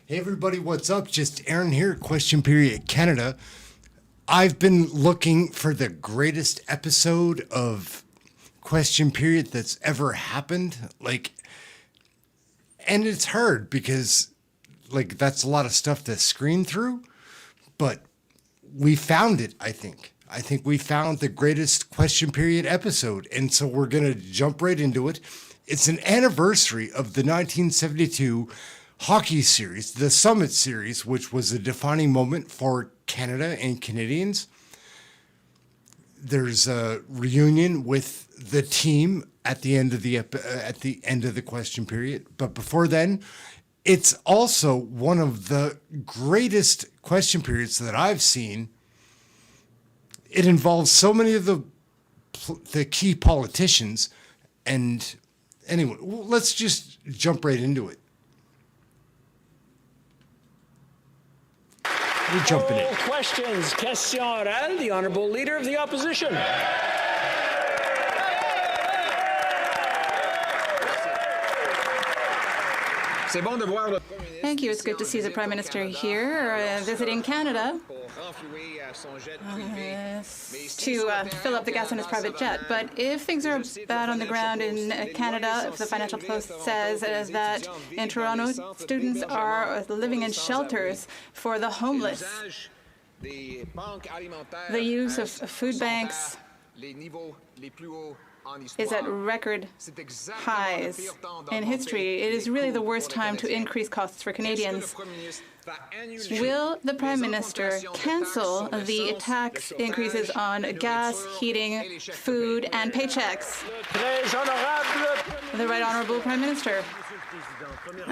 Hey everybody, what's up? Just Aaron here, Question Period Canada. I've been looking for the greatest episode of Question Period that's ever happened. And it's hard because that's a lot of stuff to screen through, but we found it, I think. I think we found the greatest Question Period episode, and so we're going to jump right into it. It's an anniversary of the 1972 hockey series, the Summit Series, which was a defining moment for Canada and Canadians. There's a reunion with the team at the end of the question period. But before then, it's also one of the greatest question periods that I've seen. It involves so many of the key politicians. And anyway, let's just jump right into it. We're jumping in. Questions. Question orale, the Honourable Leader of the Opposition. Thank you. It's good to see the Prime Minister here visiting Canada to fill up the gas in his private jet. But if things are bad on the ground in Canada, if the Financial Post says that in Toronto, students are living in shelters for the homeless, the use of food banks is at record highs in history. It is really the worst time to increase costs for Canadians. Will the Prime Minister cancel the tax increases on gas, heating, food, and paychecks? The Right Honourable Prime Minister.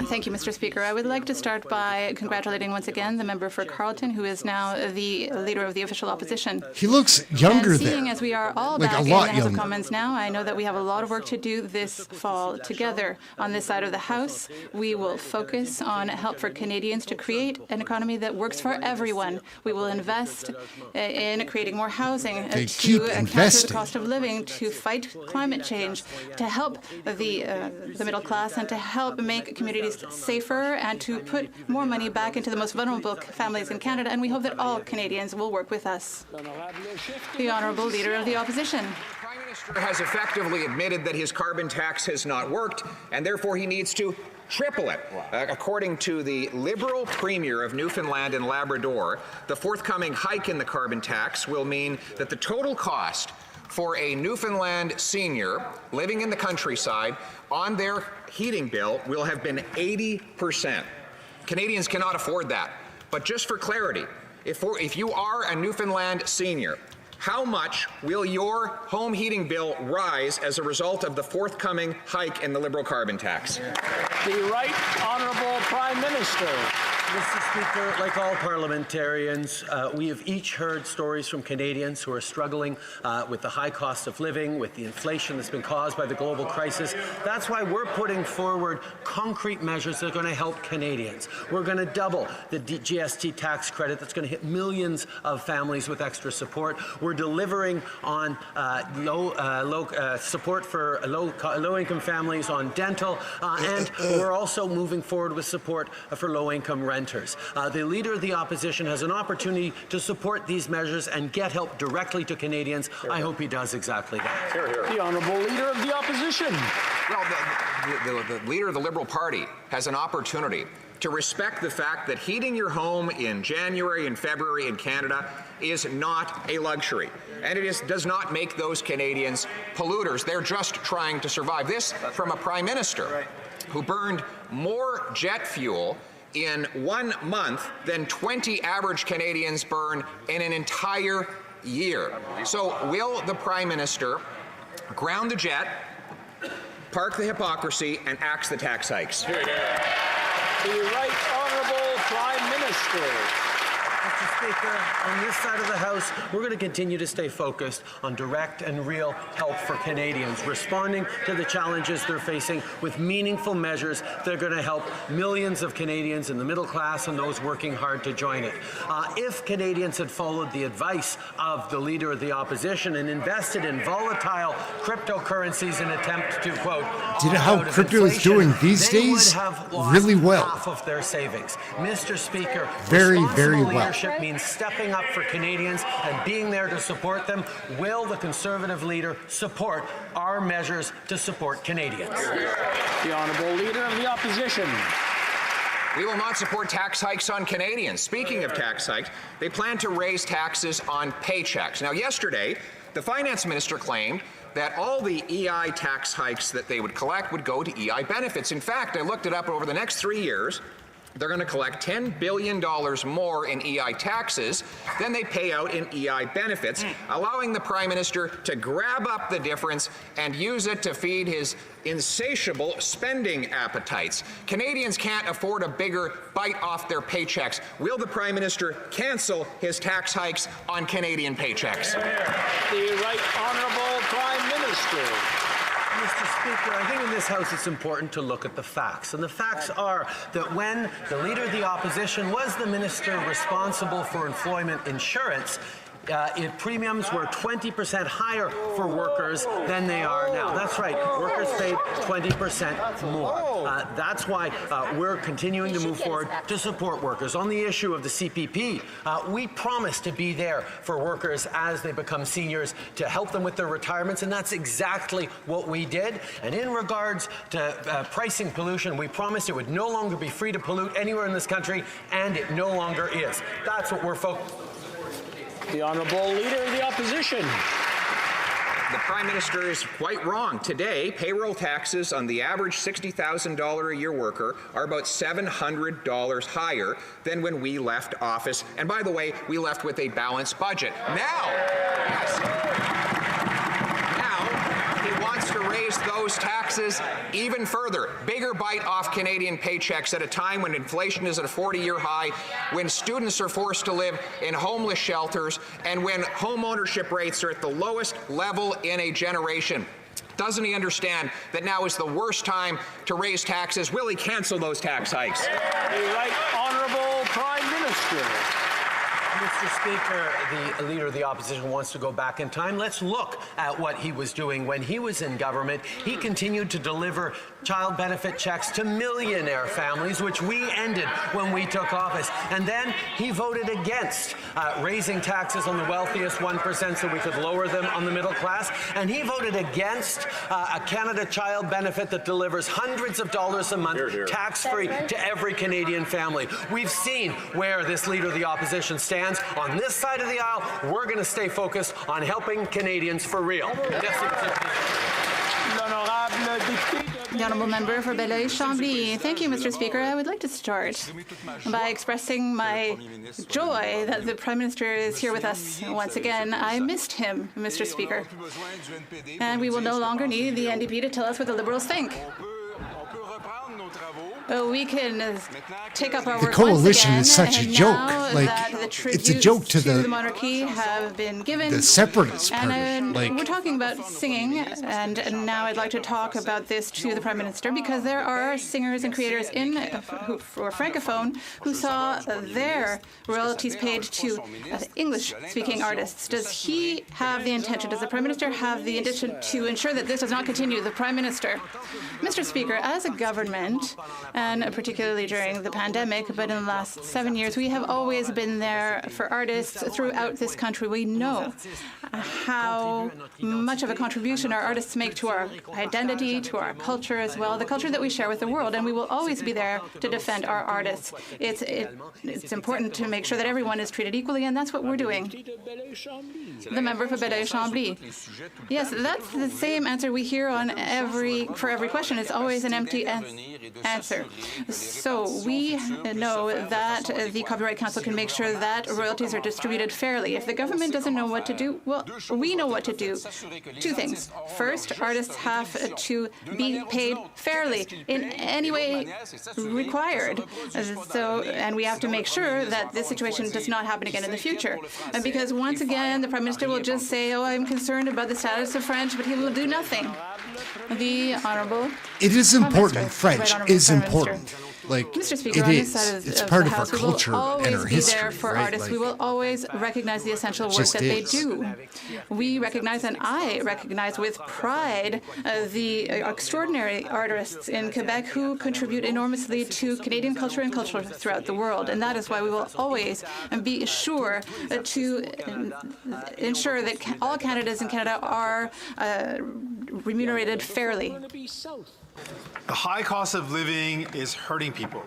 Thank you, Mr. Speaker. I would like to start by congratulating once again the member for Carleton, who is now the leader of the official opposition. He looks younger and seeing as we are all back in the House of Commons now, I know that we have a lot of work to do this fall together. On this side of the House, we will focus on help for Canadians to create an economy that works for everyone. We will invest in creating more housing to counter the cost of living, to fight climate change, to help the middle class, and to help make communities safer, and to put more money back into the most vulnerable families in Canada. And we hope that all Canadians will work with us. The Honourable Leader of the Opposition. The Prime Minister has effectively admitted that his carbon tax has not worked, and therefore he needs to triple it. According to the Liberal Premier of Newfoundland and Labrador, the forthcoming hike in the carbon tax will mean that the total cost for a Newfoundland senior living in the countryside on their heating bill will have been 80%. Canadians cannot afford that. But just for clarity, if you are a Newfoundland senior, how much will your home heating bill rise as a result of the forthcoming hike in the Liberal carbon tax? The Right Honourable Prime Minister. Mr. Speaker, like all parliamentarians, we have each heard stories from Canadians who are struggling with the high cost of living, with the inflation that's been caused by the global crisis. That's why we're putting forward concrete measures that are going to help Canadians. We're going to double the GST tax credit that's going to hit millions of families with extra support. We're delivering on support for low-income families on dental, and we're also moving forward with support for low-income renters. The Leader of the Opposition has an opportunity to support these measures and get help directly to Canadians. I hope he does exactly that. Hear, hear. The Honourable Leader of the Opposition. Well, the Leader of the Liberal Party has an opportunity to respect the fact that heating your home in January and February in Canada is not a luxury. And it does not make those Canadians polluters. They're just trying to survive. This from a Prime Minister who burned more jet fuel in 1 month than 20 average Canadians burn in an entire year. So will the Prime Minister ground the jet, park the hypocrisy, and axe the tax hikes? The Right Honourable Prime Minister. Mr. Mr. Speaker, on this side of the House, we're going to continue to stay focused on direct and real help for Canadians, responding to the challenges they're facing with meaningful measures that are going to help millions of Canadians in the middle class and those working hard to join it. If Canadians had followed the advice of the Leader of the Opposition and invested in volatile cryptocurrencies in an attempt to, quote, Do you know how crypto is doing these days? Really well. Half of their savings. Mr. Speaker, very responsible well. leadership means stepping up for Canadians and being there to support them. Will the Conservative leader support our measures to support Canadians? The Honourable Leader of the Opposition. We will not support tax hikes on Canadians. Speaking of tax hikes, they plan to raise taxes on paychecks. Now, yesterday, the Finance Minister claimed that all the EI tax hikes that they would collect would go to EI benefits. In fact, I looked it up. Over the next 3 years, they're going to collect $10 billion more in EI taxes than they pay out in EI benefits, allowing the Prime Minister to grab up the difference and use it to feed his insatiable spending appetites. Canadians can't afford a bigger bite off their paychecks. Will the Prime Minister cancel his tax hikes on Canadian paychecks? The Right Honourable Prime Minister. Mr. Speaker, I think in this House it's important to look at the facts. And the facts are that when the Leader of the Opposition was the Minister responsible for employment insurance, premiums were 20% higher for workers than they are now. That's right, workers paid 20% more. That's why we're continuing to move forward to support workers. On the issue of the CPP, we promise to be there for workers as they become seniors to help them with their retirements, and that's exactly what we did. And in regards to pricing pollution, we promised it would no longer be free to pollute anywhere in this country, and it no longer is. That's what we're focused on. The Honourable Leader of the Opposition. The Prime Minister is quite wrong. Today, payroll taxes on the average $60,000 a year worker are about $700 higher than when we left office. And by the way, we left with a balanced budget. Now, he wants to raise those taxes even further. Bigger bite off Canadian paychecks at a time when inflation is at a 40-year high, when students are forced to live in homeless shelters, and when home ownership rates are at the lowest level in a generation. Doesn't he understand that now is the worst time to raise taxes? Will he cancel those tax hikes? The Right Honourable Prime Minister. Mr. Speaker, the Leader of the Opposition wants to go back in time. Let's look at what he was doing when he was in government. He continued to deliver child benefit checks to millionaire families, which we ended when we took office. And then he voted against raising taxes on the wealthiest 1% so we could lower them on the middle class. And he voted against a Canada Child benefit that delivers hundreds of dollars a month tax-free to every Canadian family. We've seen where this Leader of the Opposition stands. On this side of the aisle, we're going to stay focused on helping Canadians for real. The Honourable Member for Belleuil-Chambly. Thank you, Mr. Speaker. I would like to start by expressing my joy that the Prime Minister is here with us once again. I missed him, Mr. Speaker. And we will no longer need the NDP to tell us what the Liberals think. We can take up our work the coalition once is again, such a and joke. now Like, that the it's a joke to the monarchy have been given. The separatist party. And Like, we're talking about singing, and now I'd like to talk about this to the Prime Minister, because there are singers and creators who are francophone who saw their royalties paid to English-speaking artists. Does he have the intention, does the Prime Minister have the intention to ensure that this does not continue? The Prime Minister. Mr. Speaker, as a government, and particularly during the pandemic, but in the last 7 years, we have always been there for artists throughout this country. We know how much of a contribution our artists make to our identity, to our culture as well, the culture that we share with the world, and we will always be there to defend our artists. It's important to make sure that everyone is treated equally, and that's what we're doing. The member for Belleuil-Chambly. Yes, that's the same answer we hear on for every question. It's always an empty answer. future. So we know that the Copyright Council can make sure that royalties are distributed fairly. If the government doesn't know what to do, well, we know what to do. Two things. First, artists have to be paid fairly in any way required. And we have to make sure that this situation does not happen again in the future. And because once again, the Prime Minister will just say, oh, I'm concerned about the status of French, but he will do nothing. The Honourable It is important. Prime French Honourable is Prime important. Minister. Like, Mr. Speaker, it on this is. side of It's the part of our House, culture we will and always our be history, there for right? artists. Like, We will always recognize the essential work just that they is. do. We recognize, and I recognize with pride, the extraordinary artists in Quebec who contribute enormously to Canadian culture and culture throughout the world. And that is why we will always be sure to ensure that all candidates in Canada are remunerated fairly. The high cost of living is hurting people.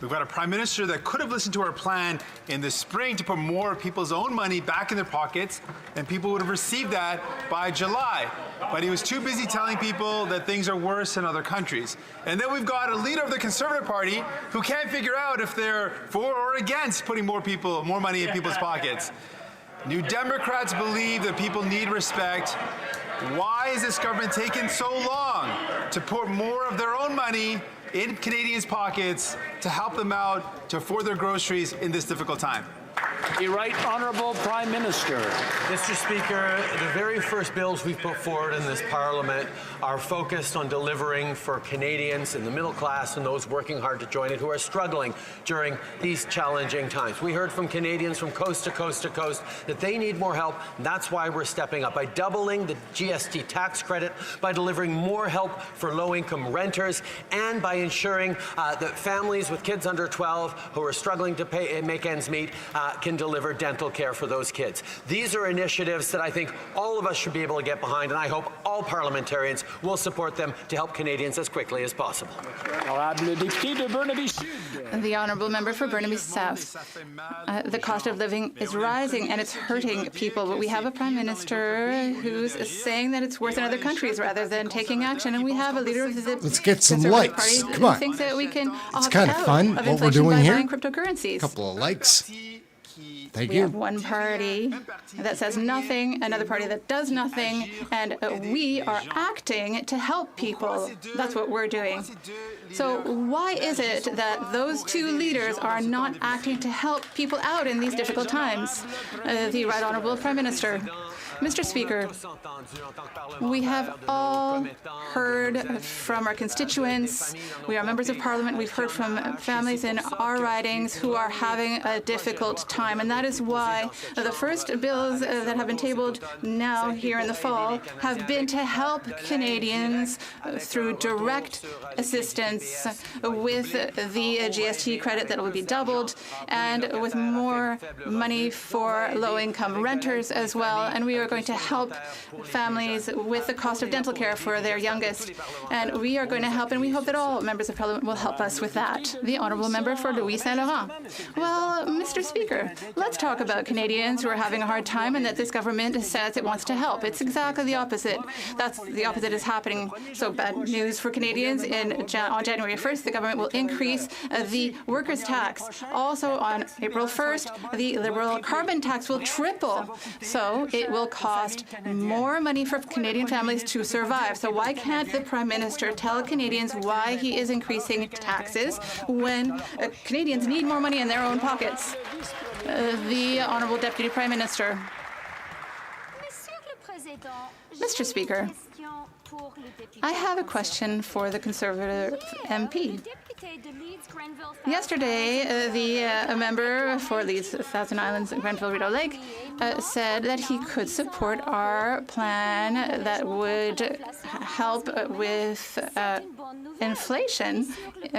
We've got a Prime Minister that could have listened to our plan in the spring to put more of people's own money back in their pockets, and people would have received that by July. But he was too busy telling people that things are worse in other countries. And then we've got a leader of the Conservative Party who can't figure out if they're for or against putting more money in people's pockets. New Democrats believe that people need respect. Why is this government taking so long to put more of their own money in Canadians' pockets to help them out to afford their groceries in this difficult time? The Right Honourable Prime Minister. Mr. Speaker, the very first bills we've put forward in this Parliament are focused on delivering for Canadians in the middle class and those working hard to join it who are struggling during these challenging times. We heard from Canadians from coast to coast to coast that they need more help, and that's why we're stepping up by doubling the GST tax credit, by delivering more help for low-income renters, and by ensuring that families with kids under 12 who are struggling to make ends meet can deliver dental care for those kids. These are initiatives that I think all of us should be able to get behind, and I hope all parliamentarians will support them to help Canadians as quickly as possible. The Honourable Member for Burnaby South. The cost of living is rising and it's hurting people, but we have a Prime Minister who's saying that it's worse in other countries rather than taking action, and we have a leader of the Let's get some Conservative likes. Party Come on. who thinks that we can It's opt kind of out fun of what we're inflation doing by here. buying cryptocurrencies. A couple of likes. Thank We you. have one party that says nothing, another party that does nothing, and we are acting to help people. That's what we're doing. So why is it that those two leaders are not acting to help people out in these difficult times? The Right Honourable Prime Minister. Mr. Speaker, we have all heard from our constituents. We are members of Parliament. We've heard from families in our ridings who are having a difficult time. And that is why the first bills that have been tabled now here in the fall have been to help Canadians through direct assistance with the GST credit that will be doubled and with more money for low-income renters as well. And we are going to help families with the cost of dental care for their youngest. And we are going to help, and we hope that all members of Parliament will help us with that. The Honourable Member for Louis Saint Laurent. Well, Mr. Speaker, let's talk about Canadians who are having a hard time and that this government says it wants to help. It's exactly the opposite. That's the opposite is happening. So bad news for Canadians. On January 1st, the government will increase the workers' tax. Also on April 1st, the Liberal carbon tax will triple. So it will cost more money for Canadian families to survive. So why can't the Prime Minister tell Canadians why he is increasing taxes when Canadians need more money in their own pockets? The Honourable Deputy Prime Minister. Mr. Speaker, I have a question for the Conservative MP. Yesterday, a member for Leeds, Thousand Islands, Grenville, Rideau Lake, said that he could support our plan that would help with inflation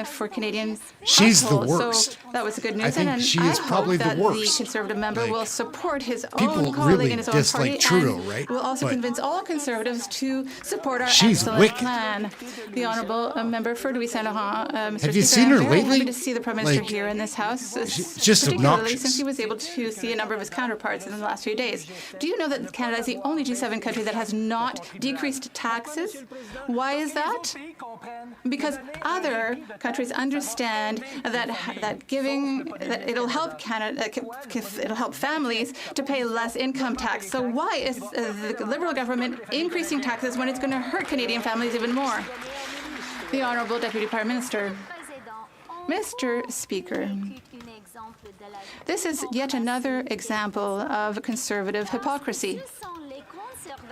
for Canadian She's the households. worst. So that was good news. I think and she is probably the I hope that worst. the Conservative member Like, will support his people own colleague really in his own dislike party Trudeau, and right? will also But convince all Conservatives to support our she's excellent wicked. plan. The Honourable Member for Louis Saint Laurent, Mr. Have Have you Speaker, seen her I'm very lately? happy to see the Prime Minister Like, here in this House, just particularly obnoxious. since he was able to see a number of his counterparts in the last few days. Do you know that Canada is the only G7 country that has not decreased taxes? Why is that? Because other countries understand that it'll help Canada, it'll help families to pay less income tax. So why is the Liberal government increasing taxes when it's going to hurt Canadian families even more? The Honourable Deputy Prime Minister. Mr. Speaker, this is yet another example of conservative hypocrisy.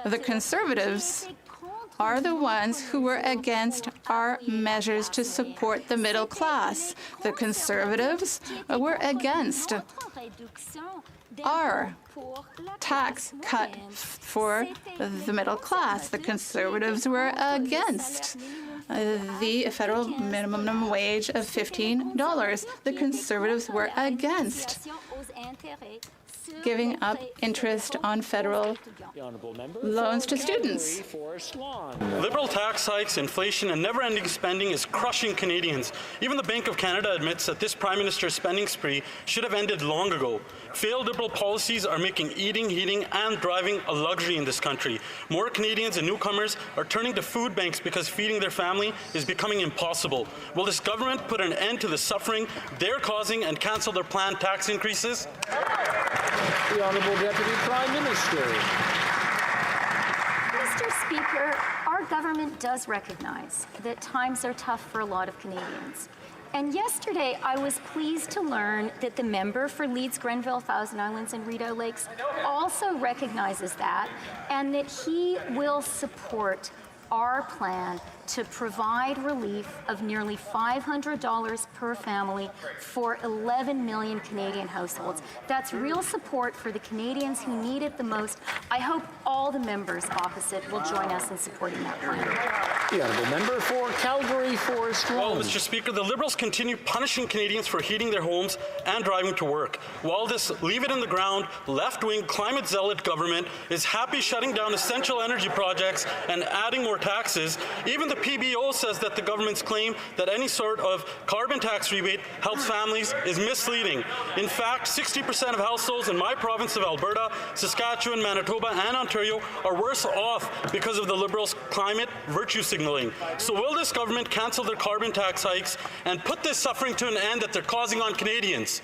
The Conservatives are the ones who were against our measures to support the middle class. The Conservatives were against our tax cut for the middle class. The Conservatives were against the federal minimum wage of $15. The Conservatives were against giving up interest on federal loans to students. Liberal tax hikes, inflation, and never-ending spending is crushing Canadians. Even the Bank of Canada admits that this Prime Minister's spending spree should have ended long ago. Failed Liberal policies are making eating, heating, and driving a luxury in this country. More Canadians and newcomers are turning to food banks because feeding their family is becoming impossible. Will this government put an end to the suffering they're causing and cancel their planned tax increases? The Honourable Deputy Prime Minister. Mr. Speaker, our government does recognize that times are tough for a lot of Canadians. And yesterday, I was pleased to learn that the member for Leeds, Grenville, Thousand Islands, and Rideau Lakes also recognizes that, and that he will support our plan to provide relief of nearly $500 per family for 11 million Canadian households. That's real support for the Canadians who need it the most. I hope all the members opposite will join us in supporting that plan. The Honourable Member for Calgary Forest Well, Road. Mr. Speaker, the Liberals continue punishing Canadians for heating their homes and driving to work, while this leave-it-in-the-ground, left-wing, climate-zealot government is happy shutting down essential energy projects and adding more taxes. Even the PBO says that the government's claim that any sort of carbon tax rebate helps families is misleading. In fact, 60% of households in my province of Alberta, Saskatchewan, Manitoba, and Ontario are worse off because of the Liberals' climate virtue signaling. So will this government cancel their carbon tax hikes and put this suffering to an end that they're causing on Canadians?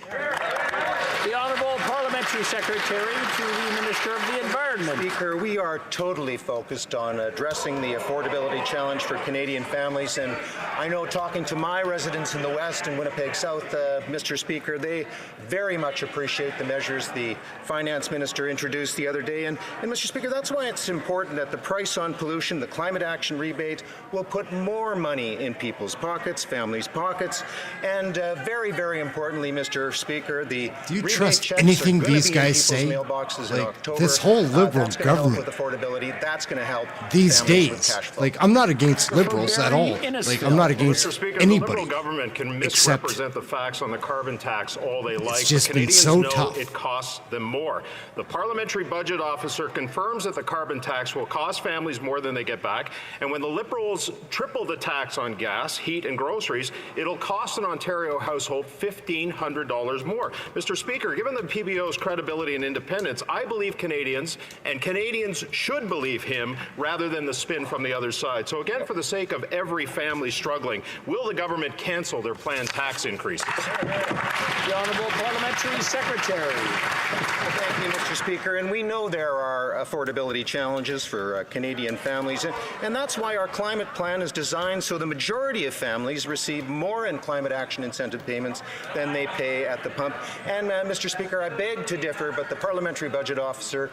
The Honourable Parliamentary Secretary to the Minister of the Environment. Speaker, we are totally focused on addressing the affordability challenge for Canadian families, and I know talking to my residents in the West and Winnipeg South, Mr. Speaker, they very much appreciate the measures the Finance Minister introduced the other day, and Mr. Speaker, that's why it's important that the price on pollution, the climate action rebate, will put more money in people's pockets, families' pockets, and very, very importantly, Mr. Speaker, the Do you rebate trust checks anything are gonna these be in guys people's say? mailboxes in Like, October. this whole Liberal That's gonna help government with affordability. That's going to help these families with days. cash flow. Like, I'm not against Liberals at all. Like, I'm not against Mr. Speaker, anybody. the Liberal government can except misrepresent the facts on the carbon tax all they like. just but been Canadians so know tough. it costs them more. The Parliamentary Budget Officer confirms that the carbon tax will cost families more than they get back. And when the Liberals triple the tax on gas, heat, and groceries, it'll cost an Ontario household $1,500 more. Mr. Speaker, given the PBO's credibility and independence, I believe Canadians, and Canadians should believe him rather than the spin from the other side. So again, for the sake of every family struggling, will the government cancel their planned tax increases? The Honourable Parliamentary Secretary. Thank you, Mr. Speaker. And we know there are affordability challenges for Canadian families, and that's why our climate plan is designed so the majority of families receive more in climate action incentive payments than they pay at the pump. And Mr. Speaker, I beg to differ, but the Parliamentary Budget Officer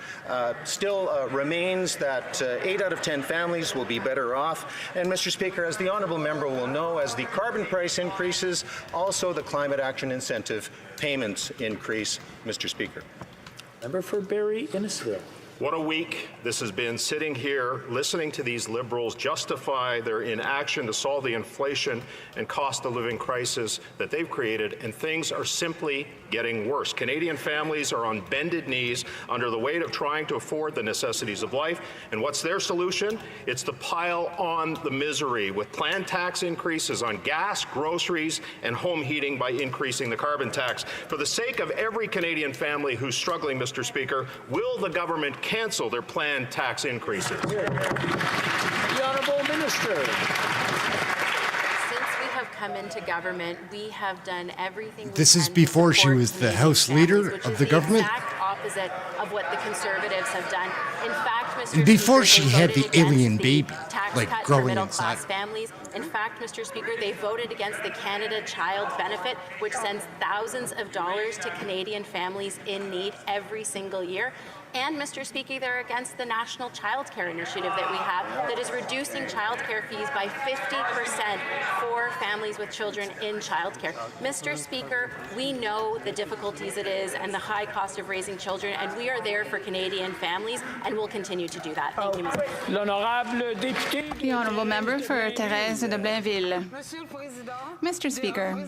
still remains that 8 out of 10 families will be better off. And Mr. Speaker, as the honourable member will know, as the carbon price increases, also the climate action incentive payments increase, Mr. Speaker. Member for Barrie Innisfil. What a week this has been, sitting here listening to these Liberals justify their inaction to solve the inflation and cost of living crisis that they've created, and things are simply getting worse. Canadian families are on bended knees under the weight of trying to afford the necessities of life. And what's their solution? It's to pile on the misery with planned tax increases on gas, groceries, and home heating by increasing the carbon tax. For the sake of every Canadian family who's struggling, Mr. Speaker, will the government cancel their planned tax increases? The Honourable Minister. Come into government, we have done everything. This is before she was the House Leader of the government. The exact opposite of what the Conservatives have done. In fact, Mr. And before Speaker, she had the voted alien against baby, the tax like cut growing for middle inside class her. families. In fact, Mr. Speaker, they voted against the Canada Child Benefit, which sends thousands of dollars to Canadian families in need every single year. And, Mr. Speaker, they're against the National Child Care Initiative that we have that is reducing child care fees by 50% for families with children in child care. Mr. Speaker, we know the difficulties it is and the high cost of raising children, and we are there for Canadian families, and we'll continue to do that. Thank you, Mr. Speaker. L'honorable député. The honourable member for Thérèse de Blainville. Mr. Speaker,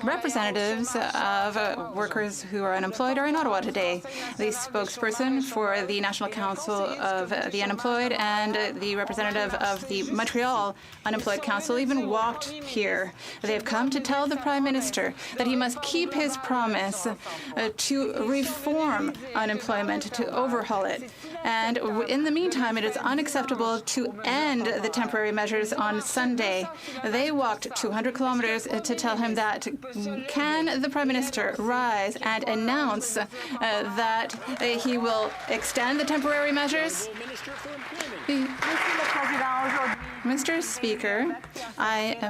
representatives of workers who are unemployed are in Ottawa today. The spokesperson for the National Council of the Unemployed and the representative of the Montreal Unemployed Council even walked here. They have come to tell the Prime Minister that he must keep his promise to reform unemployment, to overhaul it. And in the meantime, it is unacceptable to end the temporary measures on Sunday. They walked 200 kilometers to tell him that. Can the Prime Minister rise and announce that he will extend the temporary measures? Mr. Speaker,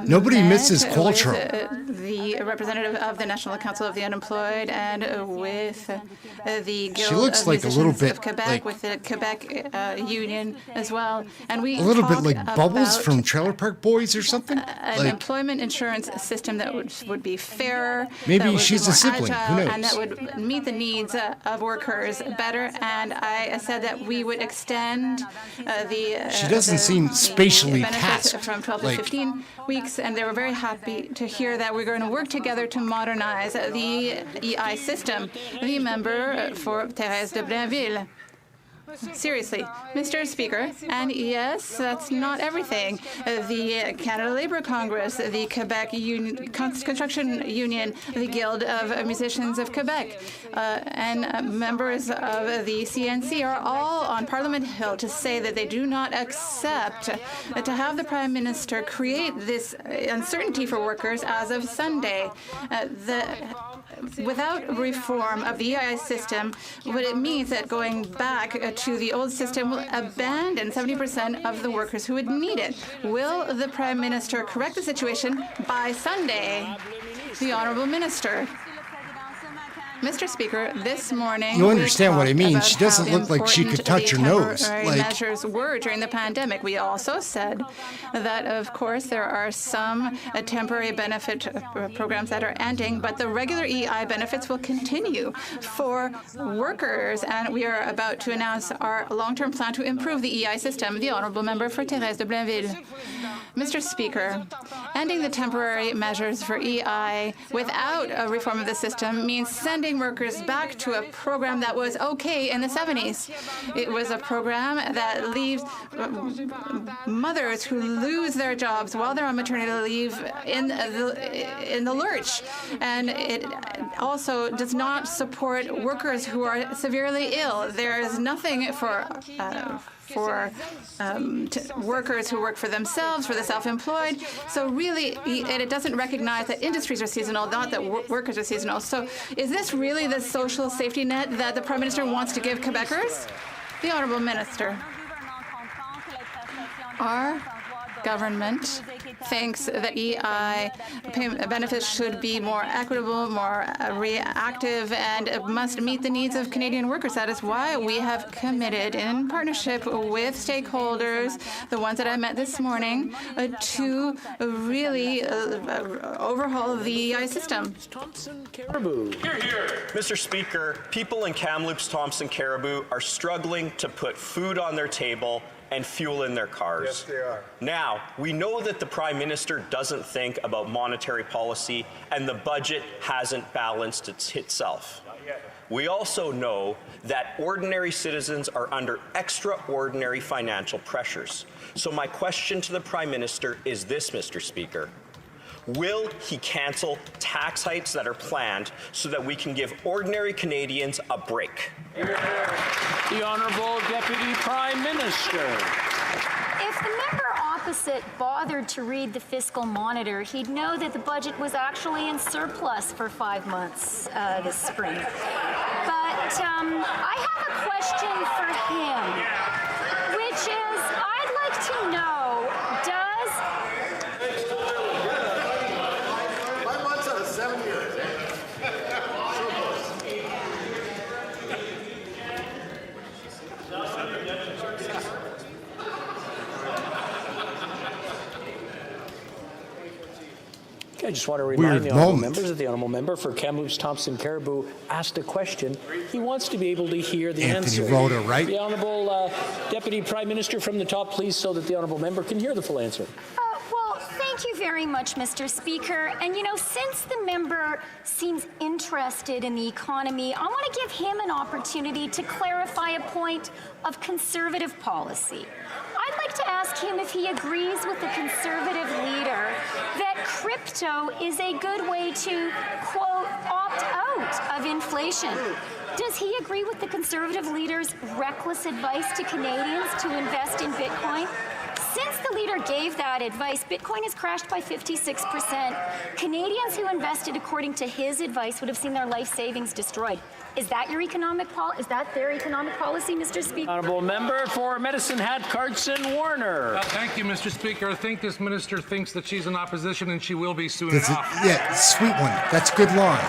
Nobody misses met culture. with the representative of the National Council of the Unemployed and with the Guild She looks of like a Musicians little bit of Quebec, like with the Quebec Union as well. And we a little bit talked like Bubbles about from Trailer Park Boys or something. an Like employment insurance system that would be fairer, Maybe that would she's be a more sibling, who agile, knows? and that would meet the needs of workers better. And I said that we would extend she doesn't seem spatially benefits tasked. from 12 to Like 15 weeks, and they were very happy to hear that we're going to work together to modernize the EI system. The member for Thérèse de Blainville. Seriously, Mr. Speaker, and yes, that's not everything. The Canada Labour Congress, the Quebec Construction Union, the Guild of Musicians of Quebec, and members of the CNC are all on Parliament Hill to say that they do not accept to have the Prime Minister create this uncertainty for workers as of Sunday. Without reform of the EI system, what it means that going back to the old system will abandon 70% of the workers who would need it. Will the Prime Minister correct the situation by Sunday? The Honourable Minister. Mr. Speaker, this morning You understand what I mean. about She doesn't how look like she could important touch the her nose. temporary Like measures were during the pandemic. We also said that, of course, there are some temporary benefit programs that are ending, but the regular EI benefits will continue for workers, and we are about to announce our long-term plan to improve the EI system. The honourable member for Thérèse de Blainville. Mr. Speaker, ending the temporary measures for EI without a reform of the system means sending workers back to a program that was okay in the 70s. It was a program that leaves mothers who lose their jobs while they're on maternity leave in the lurch. And it also does not support workers who are severely ill. There is nothing for workers who work for themselves, for the self-employed. So really, it doesn't recognize that industries are seasonal, not that workers are seasonal. So is this really the social safety net that the Prime Minister wants to give Quebecers? The Honourable Minister. Our government thinks that EI benefits should be more equitable, more reactive, and must meet the needs of Canadian workers. That is why we have committed, in partnership with stakeholders, the ones that I met this morning, to really overhaul the EI system. Mr. Speaker, people in Kamloops, Thompson, Caribou are struggling to put food on their table and fuel in their cars. Yes, they are. Now, we know that the Prime Minister doesn't think about monetary policy and the budget hasn't balanced itself. We also know that ordinary citizens are under extraordinary financial pressures. So my question to the Prime Minister is this, Mr. Speaker. Will he cancel tax hikes that are planned so that we can give ordinary Canadians a break? The Honourable Deputy Prime Minister. If the member opposite bothered to read the Fiscal Monitor, he'd know that the budget was actually in surplus for 5 months this spring. But I have a question for him, which is, I'd like to know, does... 5 months out of 7 years, eh? I just want to remind the honourable members that the honourable member for Kamloops Thompson Caribou asked a question. He wants to be able to hear the answer. Rhoda, right? The Honourable Deputy Prime Minister from the top, please, so that the honourable member can hear the full answer. Well, thank you very much, Mr. Speaker. And, you know, since the member seems interested in the economy, I want to give him an opportunity to clarify a point of Conservative policy. I'd like to ask him if he agrees with the Conservative leader that crypto is a good way to, quote, opt out of inflation. Does he agree with the Conservative leader's reckless advice to Canadians to invest in Bitcoin? Since the leader gave that advice, Bitcoin has crashed by 56%. Canadians who invested according to his advice would have seen their life savings destroyed. Is that your economic policy? Is that their economic policy, Mr. Speaker? Honourable member for Medicine Hat, Carson Warner. Thank you, Mr. Speaker. I think this minister thinks that she's in opposition, and she will be soon enough. Yeah, sweet one. That's a good line.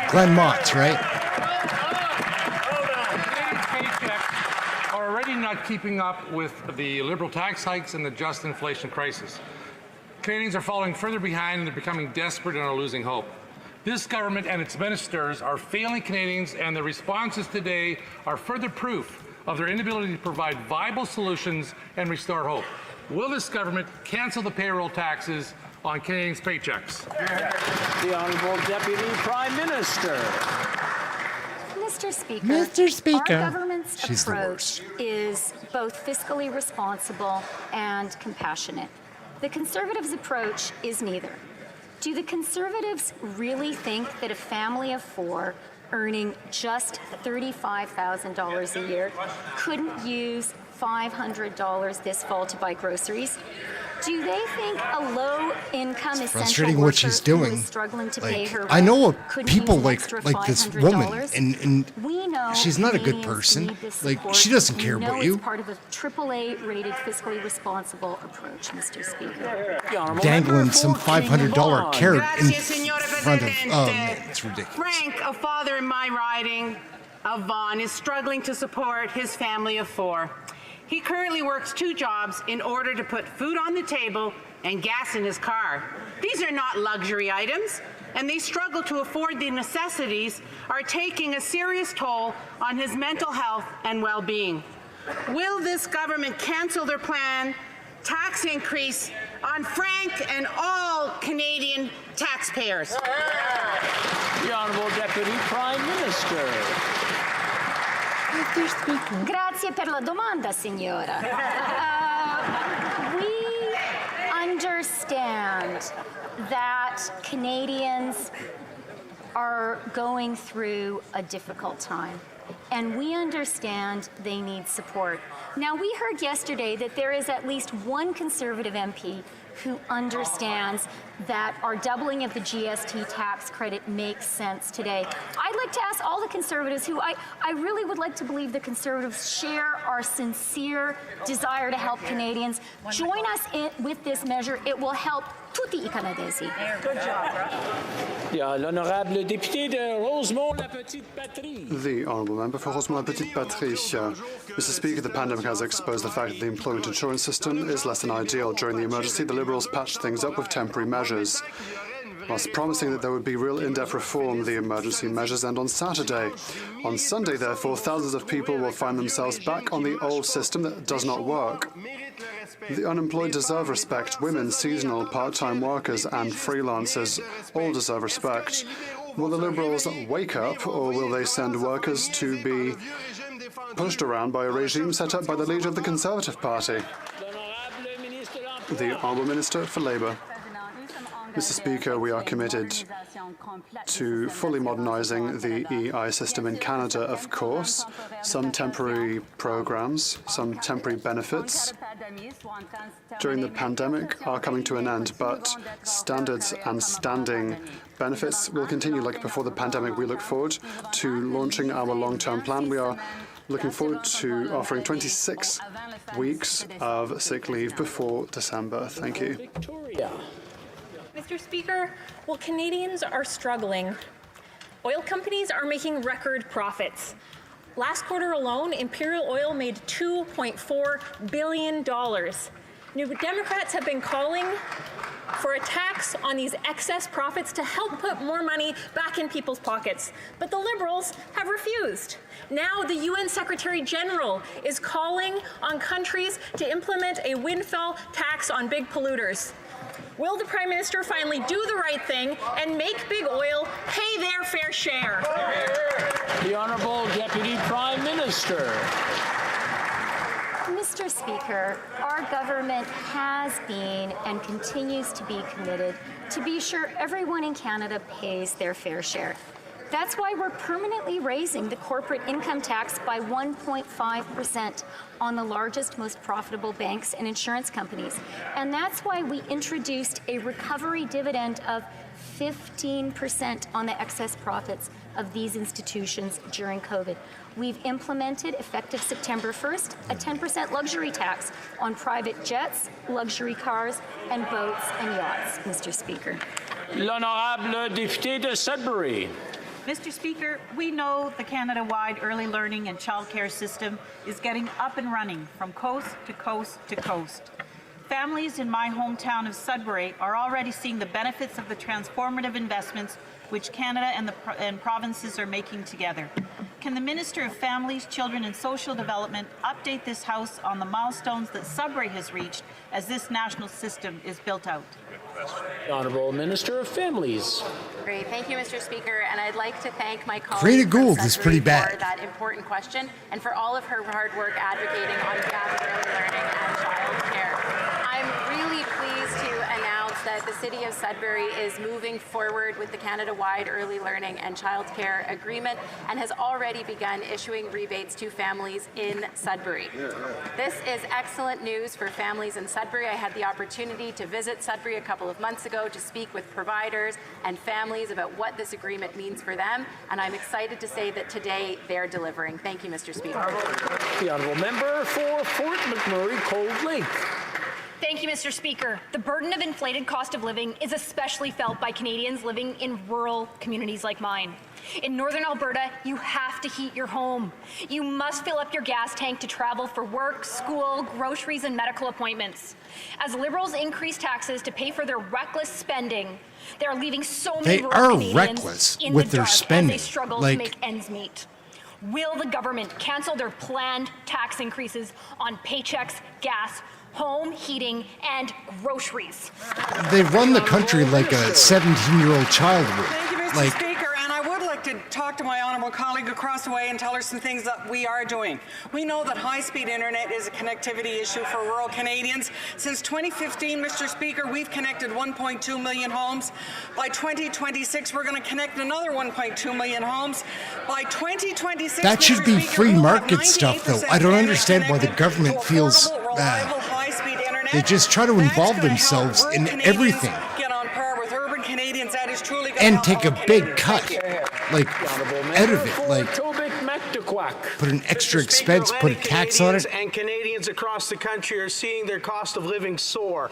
Glenn Motz, right? Are already not keeping up with the Liberal tax hikes and the just inflation crisis. Canadians are falling further behind, and they're becoming desperate and are losing hope. This government and its ministers are failing Canadians, and their responses today are further proof of their inability to provide viable solutions and restore hope. Will this government cancel the payroll taxes on Canadians' paychecks? The Honourable Deputy Prime Minister. Mr. Speaker, our government's approach is both fiscally responsible and compassionate. The Conservatives' approach is neither. Do the Conservatives really think that a family of 4 earning just $35,000 a year couldn't use $500 this fall to buy groceries? Do they think a low-income essential worker what she's doing. who is struggling to pay her rent I know couldn't people use an like extra this $500? woman, and We know she's not a good Canadians person. need this Like, support. she doesn't care We know about you. It's part of a AAA-rated fiscally responsible approach, Mr. Speaker. Dangling some $500 carrot in front of. It's ridiculous. Frank, a father in my riding of Vaughan, is struggling to support his family of 4. He currently works 2 jobs in order to put food on the table and gas in his car. These are not luxury items, and they struggle to afford the necessities, are taking a serious toll on his mental health and well-being. Will this government cancel their planned tax increase on Frank and all Canadian taxpayers? The Honourable Deputy Prime Minister. Grazie per la domanda, signora. We understand that Canadians are going through a difficult time, and we understand they need support. Now, we heard yesterday that there is at least one Conservative MP who understands that our doubling of the GST tax credit makes sense today. I'd like to ask all the Conservatives who I really would like to believe the Conservatives share our sincere desire to help Canadians. Join us with this measure. It will help tutti I canadesi. Good job, yeah, l'honorable député de Rosemont-la-Petite-Patrie. The honourable member for Rosemont-la-Petite-Patrie. Mr. Speaker, the pandemic has exposed the fact that the employment insurance system is less than ideal. During the emergency, the Liberals patched things up with temporary measures. Whilst promising that there would be real in-depth reform, the emergency measures end on Saturday. On Sunday, therefore, thousands of people will find themselves back on the old system that does not work. The unemployed deserve respect. Women, seasonal, part-time workers and freelancers all deserve respect. Will the Liberals wake up, or will they send workers to be pushed around by a regime set up by the leader of the Conservative Party? The Honourable Minister for Labour. Mr. Speaker, we are committed to fully modernising the EI system in Canada, of course. Some temporary programs, some temporary benefits during the pandemic are coming to an end, but standards and standing benefits will continue like before the pandemic. We look forward to launching our long-term plan. We are looking forward to offering 26 weeks of sick leave before December. Thank you. Mr. Speaker, while Canadians are struggling, oil companies are making record profits. Last quarter alone, Imperial Oil made $2.4 billion. New Democrats have been calling for a tax on these excess profits to help put more money back in people's pockets. But the Liberals have refused. Now the UN Secretary General is calling on countries to implement a windfall tax on big polluters. Will the Prime Minister finally do the right thing and make big oil pay their fair share? The Honourable Deputy Prime Minister. Mr. Speaker, our government has been and continues to be committed to be sure everyone in Canada pays their fair share. That's why we're permanently raising the corporate income tax by 1.5% on the largest, most profitable banks and insurance companies. And that's why we introduced a recovery dividend of 15% on the excess profits of these institutions during COVID. We've implemented, effective September 1st, a 10% luxury tax on private jets, luxury cars, and boats and yachts, Mr. Speaker. L'honorable député de Sudbury. Mr. Speaker, we know the Canada-wide early learning and childcare system is getting up and running from coast to coast to coast. Families in my hometown of Sudbury are already seeing the benefits of the transformative investments which Canada and provinces are making together. Can the Minister of Families, Children and Social Development update this House on the milestones that Sudbury has reached as this national system is built out? The Honourable Minister of Families. Great. Thank you, Mr. Speaker. And I'd like to thank my colleague Greta Gould is pretty bad for that important question and for all of her hard work advocating on behalf of early learning and child care. I'm really pleased to announce that the City of Sudbury is moving forward with the Canada-wide early learning and child care agreement and has already begun issuing rebates to families in Sudbury. This is excellent news for families in Sudbury. I had the opportunity to visit Sudbury a couple of months ago to speak with providers and families about what this agreement means for them, and I'm excited to say that today they're delivering. Thank you, Mr. Speaker. The Honourable Member for Fort McMurray Cold Lake. Thank you, Mr. Speaker. The burden of inflated cost of living is especially felt by Canadians living in rural communities like mine. In Northern Alberta, you have to heat your home. You must fill up your gas tank to travel for work, school, groceries, and medical appointments. As Liberals increase taxes to pay for their reckless spending, they are leaving so many rural Canadians in the dark as they struggle to make ends meet. Will the government cancel their planned tax increases on paychecks, gas, home heating, and groceries? They run the country like a 17-year-old child would. Thank you, Mr. Speaker, and I would like to talk to my honourable colleague across the way and tell her some things that we are doing. We know that high-speed internet is a connectivity issue for rural Canadians. Since 2015, Mr. Speaker, we've connected 1.2 million homes. By 2026, we're going to connect another 1.2 million homes. By 2026, that should be free market stuff, though. I don't understand why the government feels high-speed internet They just try to involve themselves in everything. Get on par with urban Canadians. That is truly going And take a big cut, like, out of it. Like, put an extra expense, put a tax on it. And Canadians across the country are seeing their cost of living soar,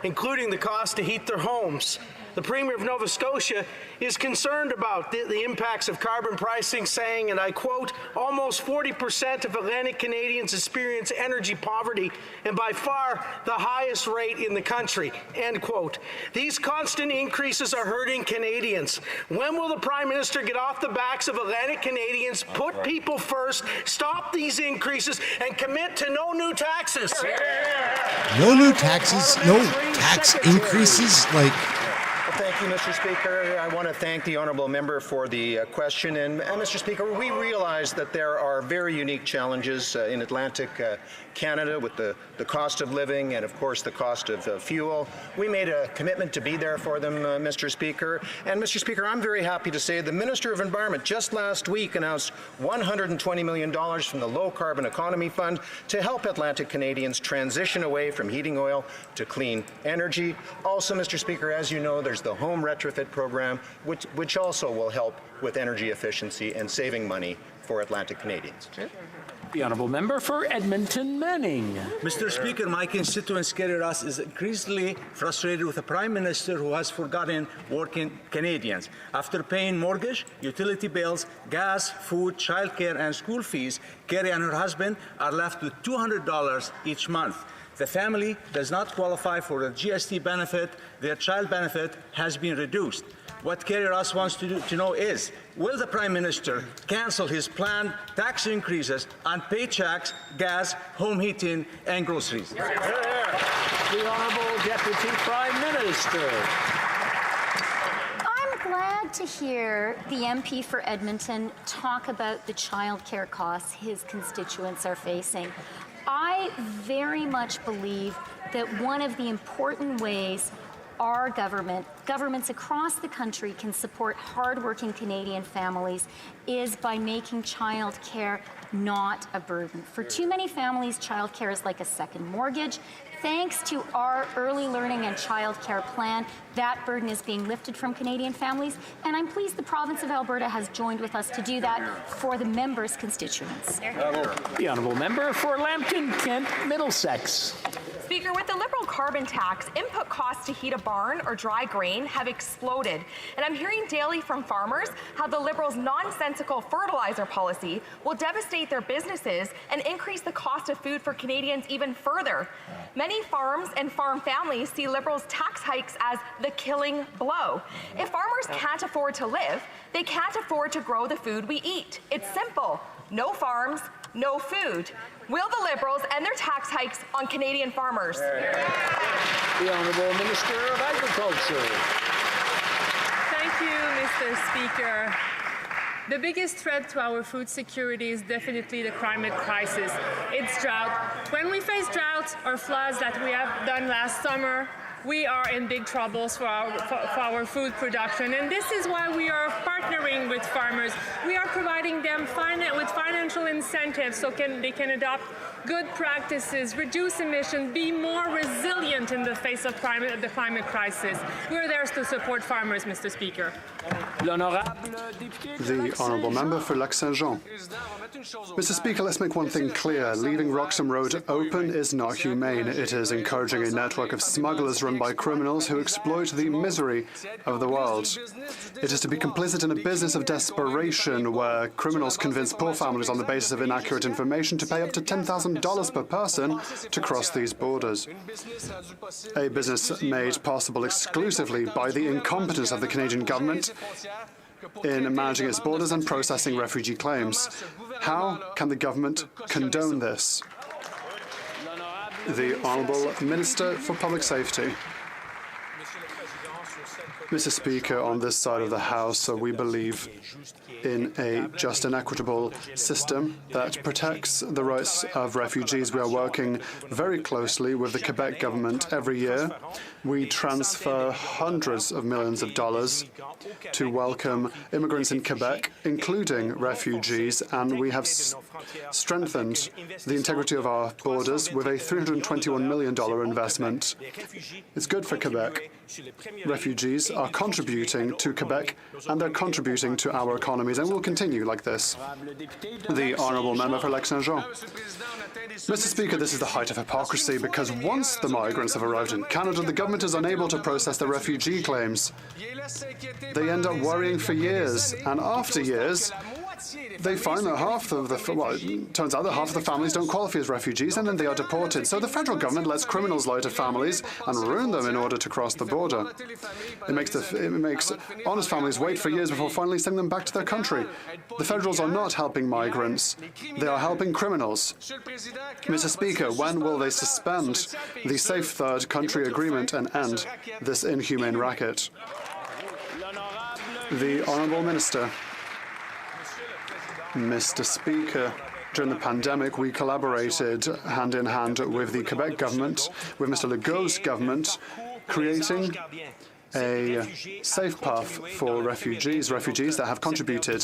including the cost to heat their homes. The Premier of Nova Scotia is concerned about the impacts of carbon pricing, saying, and I quote, almost 40% of Atlantic Canadians experience energy poverty, and by far the highest rate in the country, end quote. These constant increases are hurting Canadians. When will the Prime Minister get off the backs of Atlantic Canadians, put people first, stop these increases, and commit to no new taxes? No new taxes, no tax increases, like... Thank you, Mr. Speaker. I want to thank the honourable member for the question. And Mr. Speaker, we realize that there are very unique challenges in Atlantic Canada with the cost of living and, of course, the cost of fuel. We made a commitment to be there for them, Mr. Speaker. And, Mr. Speaker, I'm very happy to say the Minister of Environment just last week announced $120 million from the Low Carbon Economy Fund to help Atlantic Canadians transition away from heating oil to clean energy. Also, Mr. Speaker, as you know, there's the home retrofit program, which also will help with energy efficiency and saving money for Atlantic Canadians. The honourable member for Edmonton Manning. Mr. Speaker, my constituents Kerry Ross is increasingly frustrated with a Prime Minister who has forgotten working Canadians. After paying mortgage, utility bills, gas, food, childcare and school fees, Kerry and her husband are left with $200 each month. The family does not qualify for a GST benefit. Their child benefit has been reduced. What Kerry Ross wants to know is, will the Prime Minister cancel his planned tax increases on paychecks, gas, home heating and groceries? The Honourable Deputy Prime Minister. I'm glad to hear the MP for Edmonton talk about the childcare costs his constituents are facing. I very much believe that one of the important ways our governments across the country can support hardworking Canadian families is by making childcare not a burden. For too many families, childcare is like a second mortgage. Thanks to our early learning and childcare plan, that burden is being lifted from Canadian families, and I'm pleased the province of Alberta has joined with us to do that for the members' constituents. The honourable member for Lambton, Kent, Middlesex. Speaker, with the Liberal carbon tax, input costs to heat a barn or dry grain have exploded. And I'm hearing daily from farmers how the Liberals' nonsensical fertilizer policy will devastate their businesses and increase the cost of food for Canadians even further. Many farms and farm families see Liberals' tax hikes as the killing blow. If farmers can't afford to live, they can't afford to grow the food we eat. It's simple. No farms, no food. Will the Liberals end their tax hikes on Canadian farmers? The Honourable Minister of Agriculture. Thank you, Mr. Speaker. The biggest threat to our food security is definitely the climate crisis. It's drought. When we face droughts or floods that we have done last summer, we are in big troubles for our food production. And this is why we are partnering with farmers. We are providing them with financial incentives so they can adopt good practices, reduce emissions, be more resilient in the face of the climate crisis. We're there to support farmers, Mr. Speaker. The honourable member for Lac-Saint-Jean. Mr. Speaker, let's make one thing clear. Leaving Roxham Road open is not humane. It is encouraging a network of smugglers run by criminals who exploit the misery of the world. It is to be complicit in a business of desperation where criminals convince poor families on the basis of inaccurate information to pay up to $10,000 per person to cross these borders. A business made possible exclusively by the incompetence of the Canadian government in managing its borders and processing refugee claims. How can the government condone this? The Honourable Minister for Public Safety. Mr. Speaker, on this side of the House, we believe in a just and equitable system that protects the rights of refugees. We are working very closely with the Quebec government every year. We transfer hundreds of millions of dollars to welcome immigrants in Quebec, including refugees, and we have strengthened the integrity of our borders with a $321 million investment. It's good for Quebec. Refugees are contributing to Quebec, and they're contributing to our economies, and will continue like this. The Honourable Member for Lac-Saint-Jean. Mr. Speaker, this is the height of hypocrisy, because once the migrants have arrived in Canada, the government is unable to process their refugee claims. They end up worrying for years, and after years, they find that it turns out that half of the families don't qualify as refugees, and then they are deported. So the federal government lets criminals lie to families and ruin them in order to cross the border. It makes honest families wait for years before finally sending them back to their country. The federals are not helping migrants. They are helping criminals. Mr. Speaker, when will they suspend the Safe Third Country Agreement and end this inhumane racket? The Honourable Minister. Mr. Speaker, during the pandemic, we collaborated hand in hand with the Quebec government, with Mr. Legault's government, creating a safe path for refugees that have contributed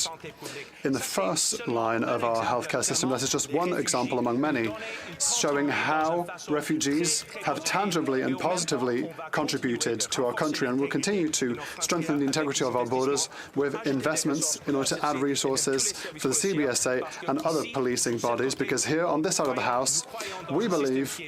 in the first line of our healthcare system. That is just one example among many, showing how refugees have tangibly and positively contributed to our country, and will continue to strengthen the integrity of our borders with investments in order to add resources for the CBSA and other policing bodies, because here on this side of the House, we believe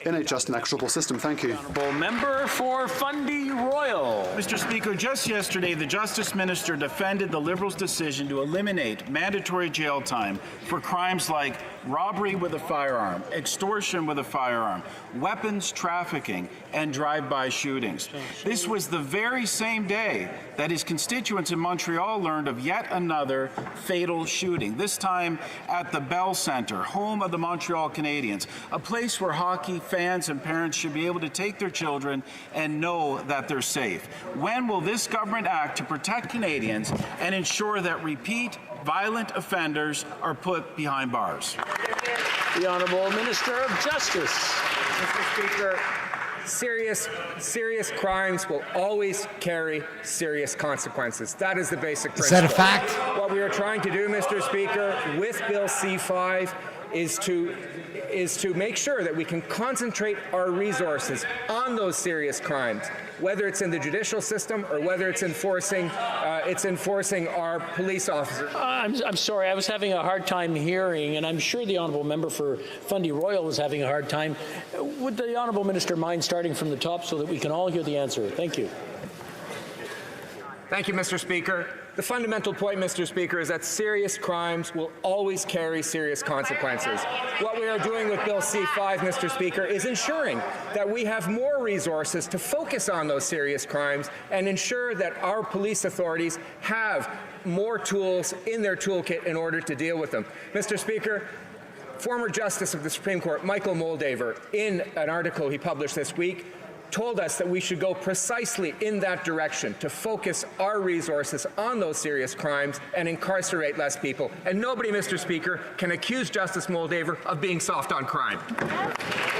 in a just and equitable system. Thank you. Member for Fundy Royal. Mr. Speaker, just yesterday, the Justice Minister defended the Liberals' decision to eliminate mandatory jail time for crimes like robbery with a firearm, extortion with a firearm, weapons trafficking, and drive-by shootings. This was the very same day that his constituents in Montreal learned of yet another fatal shooting, this time at the Bell Centre, home of the Montreal Canadiens, a place where hockey fans and parents should be able to take their children and know that they're safe. When will this government act to protect Canadians and ensure that repeat violent offenders are put behind bars? The Honourable Minister of Justice. Mr. Speaker, serious crimes will always carry serious consequences. That is the basic principle. Is that a fact? What we are trying to do, Mr. Speaker, with Bill C-5 is to make sure that we can concentrate our resources on those serious crimes, whether it's in the judicial system or whether it's enforcing our police officers. I'm sorry, I was having a hard time hearing, and I'm sure the Honourable Member for Fundy Royal is having a hard time. Would the Honourable Minister mind starting from the top so that we can all hear the answer? Thank you. Thank you, Mr. Speaker. The fundamental point, Mr. Speaker, is that serious crimes will always carry serious consequences. What we are doing with Bill C-5, Mr. Speaker, is ensuring that we have more resources to focus on those serious crimes and ensure that our police authorities have more tools in their toolkit in order to deal with them. Mr. Speaker, former Justice of the Supreme Court, Michael Moldaver, in an article he published this week, told us that we should go precisely in that direction, to focus our resources on those serious crimes and incarcerate less people. And nobody, Mr. Speaker, can accuse Justice Moldaver of being soft on crime.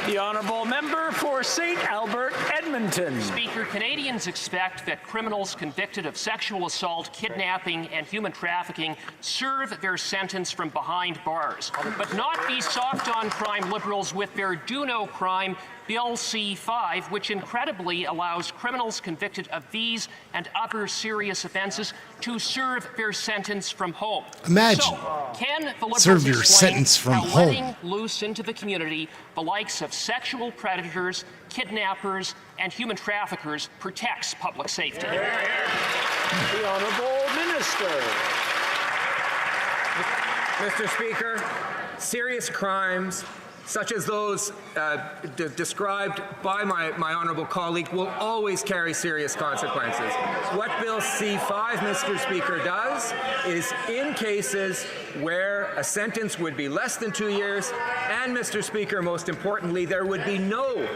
The Honourable Member for St. Albert, Edmonton. Speaker, Canadians expect that criminals convicted of sexual assault, kidnapping, and human trafficking serve their sentence from behind bars, but not be soft on crime Liberals with their do no crime Bill C-5, which incredibly allows criminals convicted of these and other serious offences to serve their sentence from home. Imagine. So, can the Liberals serve your explain sentence from how home. letting loose into the community the likes of sexual predators, kidnappers, and human traffickers protects public safety? The Honourable Minister. Mr. Speaker, serious crimes such as those described by my honourable colleague will always carry serious consequences. What Bill C-5, Mr. Speaker, does is in cases where a sentence would be less than 2 years and, Mr. Speaker, most importantly, there would be no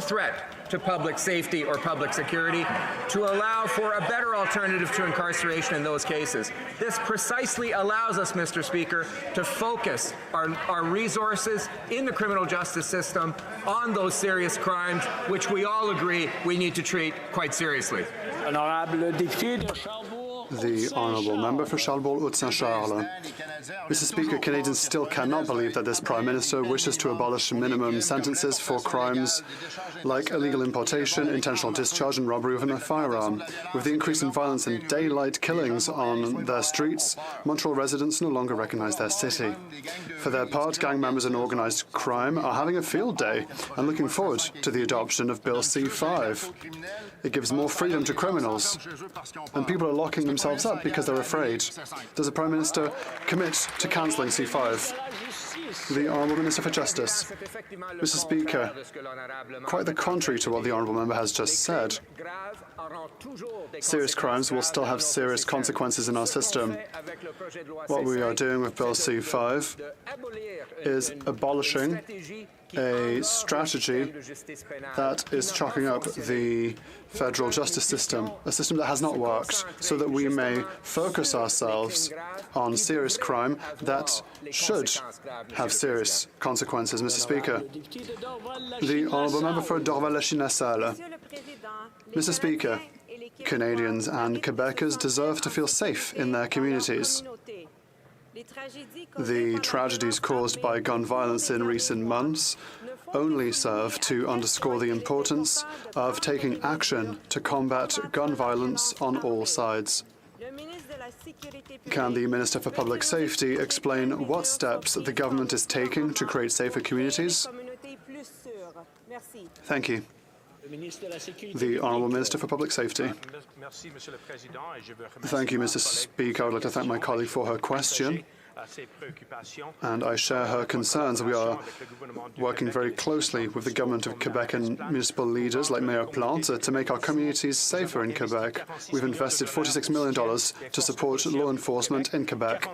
threat to public safety or public security to allow for a better alternative to incarceration in those cases. This precisely allows us, Mr. Speaker, to focus our resources in the criminal justice system on those serious crimes, which we all agree we need to treat quite seriously. The Honourable Member for Charlebourg-Haute-Saint-Charles. Mr. Speaker, Canadians still cannot believe that this Prime Minister wishes to abolish minimum sentences for crimes like illegal importation, intentional discharge and robbery with a firearm. With the increase in violence and daylight killings on their streets, Montreal residents no longer recognise their city. For their part, gang members and organised crime are having a field day and looking forward to the adoption of Bill C-5. It gives more freedom to criminals, and people are locking themselves up because they're afraid. Does the Prime Minister commit to cancelling C-5? The Honourable Minister for Justice. Mr. Speaker, quite the contrary to what the Honourable Member has just said. Serious crimes will still have serious consequences in our system. What we are doing with Bill C-5 is abolishing a strategy that is chalking up the federal justice system, a system that has not worked, so that we may focus ourselves on serious crime that should have serious consequences. Mr. Speaker, the Honourable Member for Dorval-Lachine-LaSalle. Mr. Speaker, Canadians and Quebecers deserve to feel safe in their communities. The tragedies caused by gun violence in recent months only serve to underscore the importance of taking action to combat gun violence on all sides. Can the Minister for Public Safety explain what steps the government is taking to create safer communities? Thank you. The Honourable Minister for Public Safety. Thank you, Mr. Speaker. I would like to thank my colleague for her question, and I share her concerns. We are working very closely with the government of Quebec and municipal leaders like Mayor Plante to make our communities safer in Quebec. We've invested $46 million to support law enforcement in Quebec,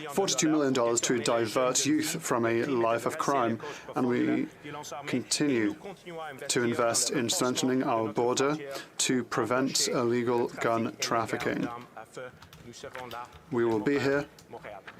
$42 million to divert youth from a life of crime, and we continue to invest in strengthening our border to prevent illegal gun trafficking. We will be here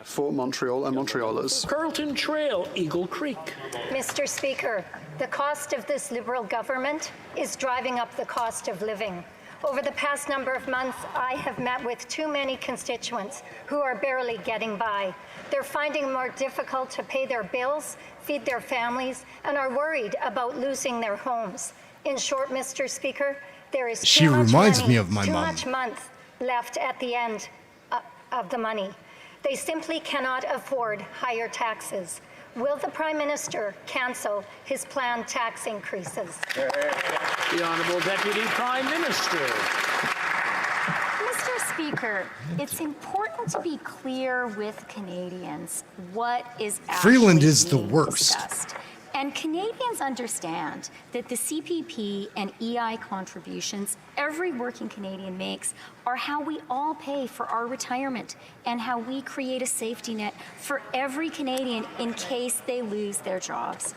for Montreal and Montrealers. Carlton Trail, Eagle Creek. Mr. Speaker, the cost of this Liberal government is driving up the cost of living. Over the past number of months, I have met with too many constituents who are barely getting by. They're finding it more difficult to pay their bills, feed their families, and are worried about losing their homes. In short, Mr. Speaker, there is too much month left at the end of the money. They simply cannot afford higher taxes. Will the Prime Minister cancel his planned tax increases? The Honourable Deputy Prime Minister. Mr. Speaker, it's important to be clear with Canadians what is actually Freeland is the being worst. discussed. And Canadians understand that the CPP and EI contributions every working Canadian makes are how we all pay for our retirement and how we create a safety net for every Canadian in case they lose their jobs.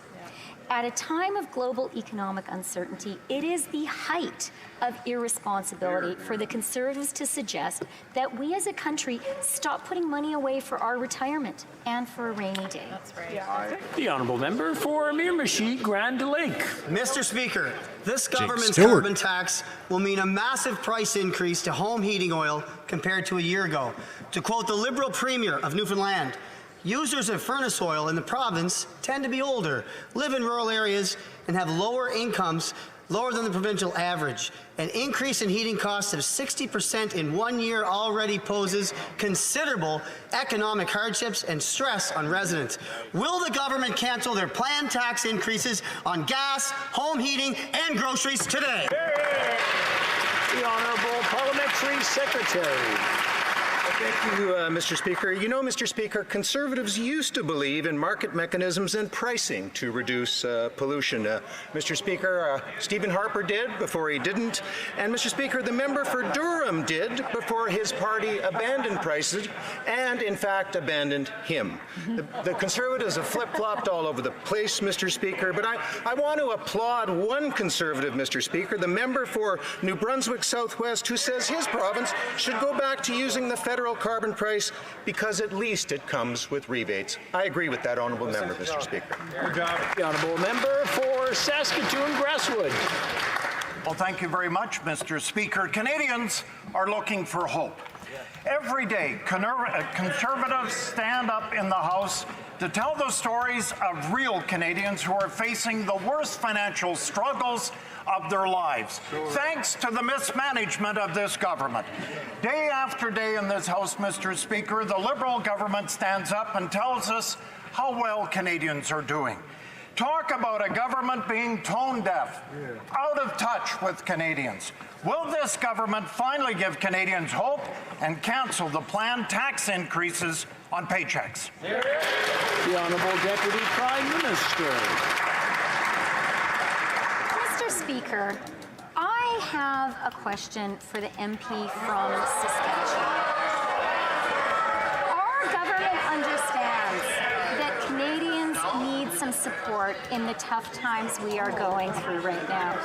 At a time of global economic uncertainty, it is the height of irresponsibility for the Conservatives to suggest that we as a country stop putting money away for our retirement and for a rainy day. That's right. The Honourable Member for Miramichi, Grand Lake. Mr. Speaker, this government's carbon tax will mean a massive price increase to home heating oil compared to a year ago. To quote the Liberal Premier of Newfoundland, users of furnace oil in the province tend to be older, live in rural areas, and have lower incomes, lower than the provincial average. An increase in heating costs of 60% in 1 year already poses considerable economic hardships and stress on residents. Will the government cancel their planned tax increases on gas, home heating, and groceries today? The Honourable Parliamentary Secretary. Thank you, Mr. Speaker. You know, Mr. Speaker, Conservatives used to believe in market mechanisms and pricing to reduce pollution. Mr. Speaker, Stephen Harper did before he didn't. And, Mr. Speaker, the member for Durham did before his party abandoned prices and, in fact, abandoned him. The Conservatives have flip-flopped all over the place, Mr. Speaker, but I want to applaud one Conservative, Mr. Speaker, the member for New Brunswick Southwest, who says his province should go back to using the federal carbon price because at least it comes with rebates. I agree with that honourable member, Mr. Speaker. Good job. The honourable member for Saskatoon Grasswood. Well, thank you very much, Mr. Speaker. Canadians are looking for hope. Every day, Conservatives stand up in the House to tell the stories of real Canadians who are facing the worst financial struggles of their lives, thanks to the mismanagement of this government. Day after day in this House, Mr. Speaker, the Liberal government stands up and tells us how well Canadians are doing. Talk about a government being tone deaf, out of touch with Canadians. Will this government finally give Canadians hope and cancel the planned tax increases on paychecks? The Honourable Deputy Prime Minister. Mr. Speaker, I have a question for the MP from Saskatchewan. Our government understands that Canadians need some support in the tough times we are going through right now.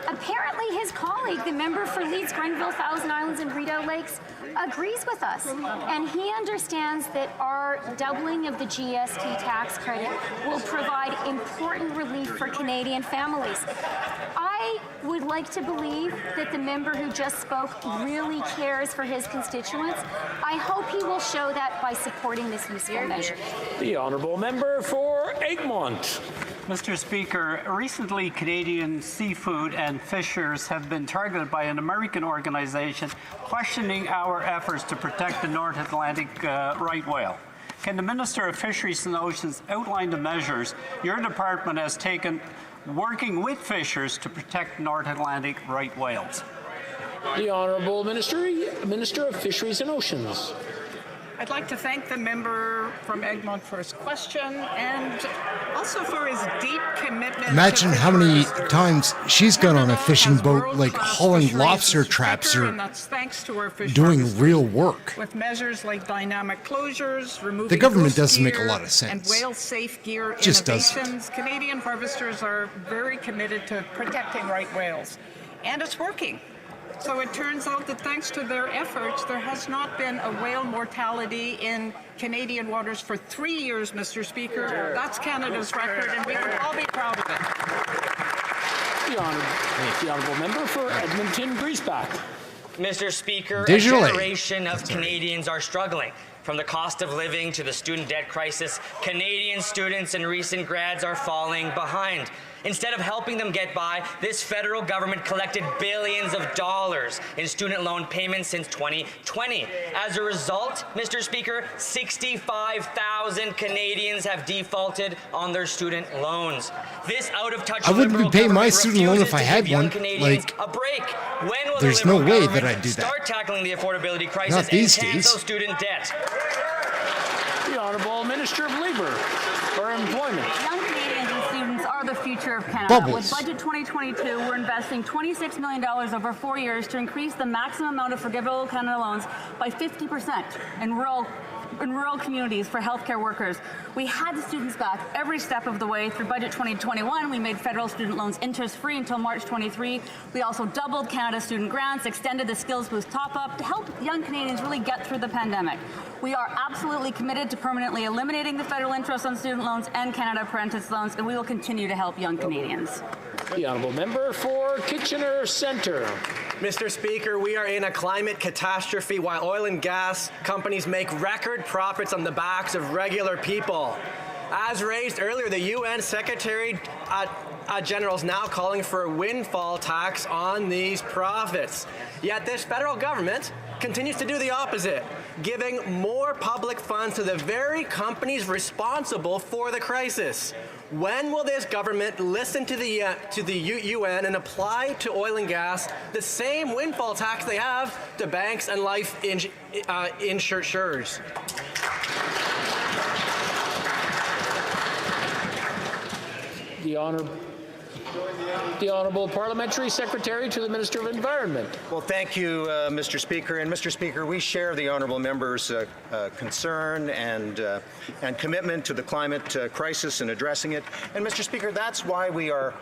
Apparently his colleague, the member for Leeds, Grenville, Thousand Islands and Rideau Lakes, agrees with us, and he understands that our doubling of the GST tax credit will provide important relief for Canadian families. I would like to believe that the member who just spoke really cares for his constituents. I hope he will show that by supporting this useful measure. The honourable member for Egmont. Mr. Speaker, recently Canadian seafood and fishers have been targeted by an American organization questioning our efforts to protect the North Atlantic right whale. Can the Minister of Fisheries and Oceans outline the measures your department has taken working with fishers to protect North Atlantic right whales? The Honourable Minister of Fisheries and Oceans. I'd like to thank the member from Egmont for his question and also for his deep commitment. Imagine how many times she's gone on a fishing boat, like hauling lobster traps or doing real work. With measures like dynamic closures, removing The government loose doesn't make a gear, lot of sense. and whale-safe gear Just innovations. Canadian harvesters are very committed to protecting right whales, and it's working. So it turns out that thanks to their efforts, there has not been a whale mortality in Canadian waters for 3 years, Mr. Speaker. That's Canada's record, and we can all be proud of it. The honourable member for Edmonton Griesbach. Mr. Speaker, Digitally. a generation of Canadians are struggling. From the cost of living to the student debt crisis, Canadian students and recent grads are falling behind. Instead of helping them get by, this federal government collected billions of dollars in student loan payments since 2020. As a result, Mr. Speaker, 65,000 Canadians have defaulted on their student loans. This out-of-touch I wouldn't be Liberal paying my government student loan if I refuses to had give young one. Canadians Like, a break. When will there's the no Liberal way that government I'd do that. start tackling the affordability crisis Not these and days. cancel student debt? The Honourable Minister of Labour or Employment. Young Canadians and students are the future of Canada. Bubbles. With Budget 2022, we're investing $26 million over 4 years to increase the maximum amount of forgivable Canada loans by 50% in rural communities for healthcare workers. We had the students back every step of the way through Budget 2021. We made federal student loans interest-free until March 23. We also doubled Canada student grants, extended the Skills Boost top-up to help young Canadians really get through the pandemic. We are absolutely committed to permanently eliminating the federal interest on student loans and Canada Apprentice loans, and we will continue to help young Canadians. The honourable member for Kitchener Centre. Mr. Speaker, we are in a climate catastrophe while oil and gas companies make record profits on the backs of regular people. As raised earlier, the UN Secretary General is now calling for a windfall tax on these profits. Yet this federal government continues to do the opposite, giving more public funds to the very companies responsible for the crisis. When will this government listen to the UN and apply to oil and gas the same windfall tax they have to banks and life insurers? The Honourable Parliamentary Secretary to the Minister of Environment. Well, thank you, Mr. Speaker. And Mr. Speaker, we share the honourable member's concern and commitment to the climate crisis and addressing it. And Mr. Speaker, that's why we are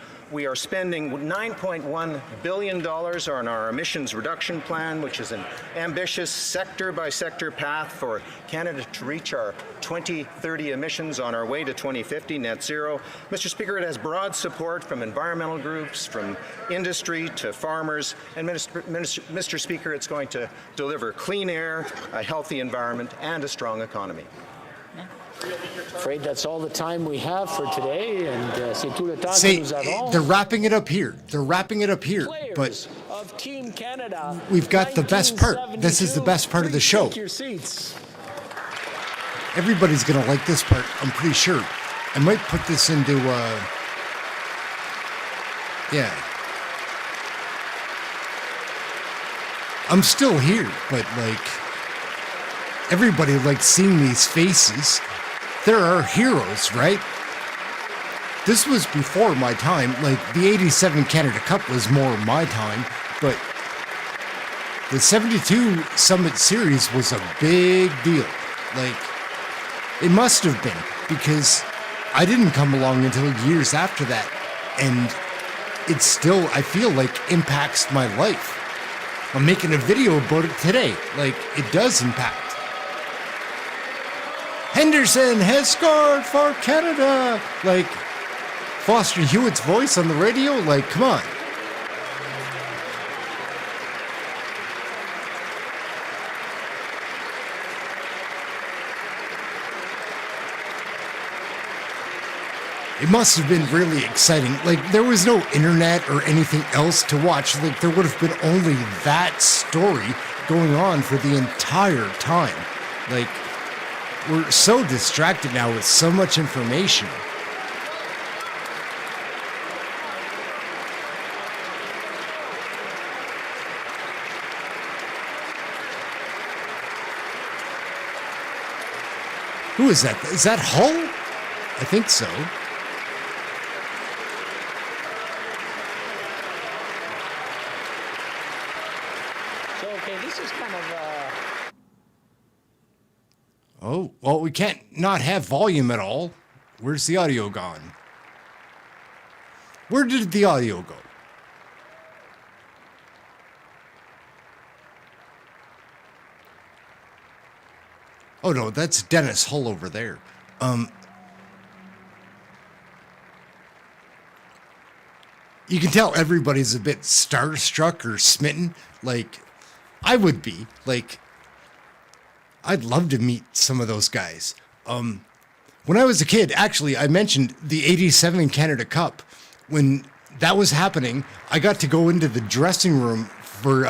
spending $9.1 billion on our emissions reduction plan, which is an ambitious sector-by-sector path for Canada to reach our 2030 emissions on our way to 2050 net zero. Mr. Speaker, it has broad support from environmental groups, from industry to farmers. And Mr. Speaker, it's going to deliver clean air, a healthy environment, and a strong economy. Afraid that's all the time we have for today, and c'est tout le temps que nous avons. They're wrapping it up here. They're wrapping it up here, but of Team Canada, we've got the best part. This is the best part of the show. Take your seats. Everybody's gonna like this part, I'm pretty sure. I might put this into, yeah. I'm still here, but like, everybody likes seeing these faces. There are heroes, right? This was before my time. Like, the 87 Canada Cup was more my time, but the 72 Summit Series was a big deal. Like, it must have been, because I didn't come along until years after that, and it still, I feel like, impacts my life. I'm making a video about it today. Like, it does impact. Henderson has scored for Canada. Like, Foster Hewitt's voice on the radio. Like, come on. It must have been really exciting. Like, there was no internet or anything else to watch. Like, there would have been only that story going on for the entire time. Like, we're so distracted now with so much information. Who is that? Is that Hull? I think so. So, okay, this is kind of Oh, well, we can't not have volume at all. Where's the audio gone? Where did the audio go? Oh, no, that's Dennis Hull over there. You can tell everybody's a bit starstruck or smitten. Like, I would be. Like, I'd love to meet some of those guys. When I was a kid, actually, I mentioned the 87 Canada Cup. When that was happening, I got to go into the dressing room for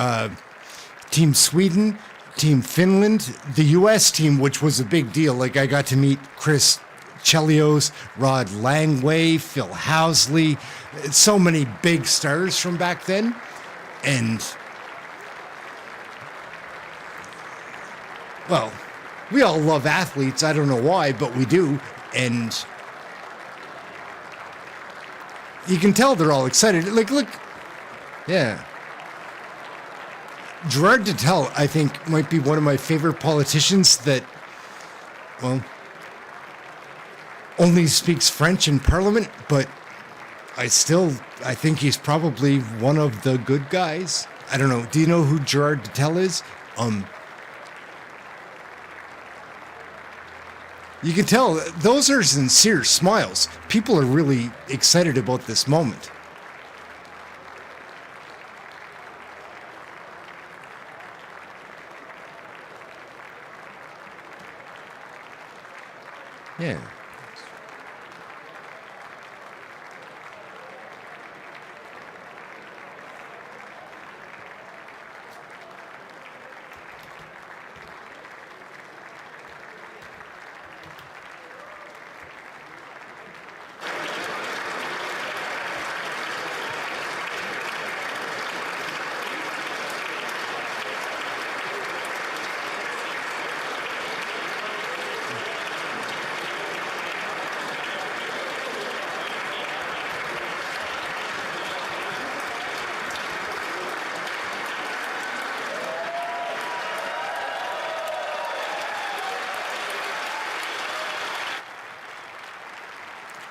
Team Sweden, Team Finland, the U.S. team, which was a big deal. Like, I got to meet Chris Chelios, Rod Langway, Phil Housley, so many big stars from back then. And, well, we all love athletes. I don't know why, but we do. And you can tell they're all excited. Like, look. Yeah. Gerard Detel, I think, might be one of my favorite politicians that, well, only speaks French in Parliament, but I think he's probably one of the good guys. I don't know. Do you know who Gerard Detel is? You can tell those are sincere smiles. People are really excited about this moment. Yeah.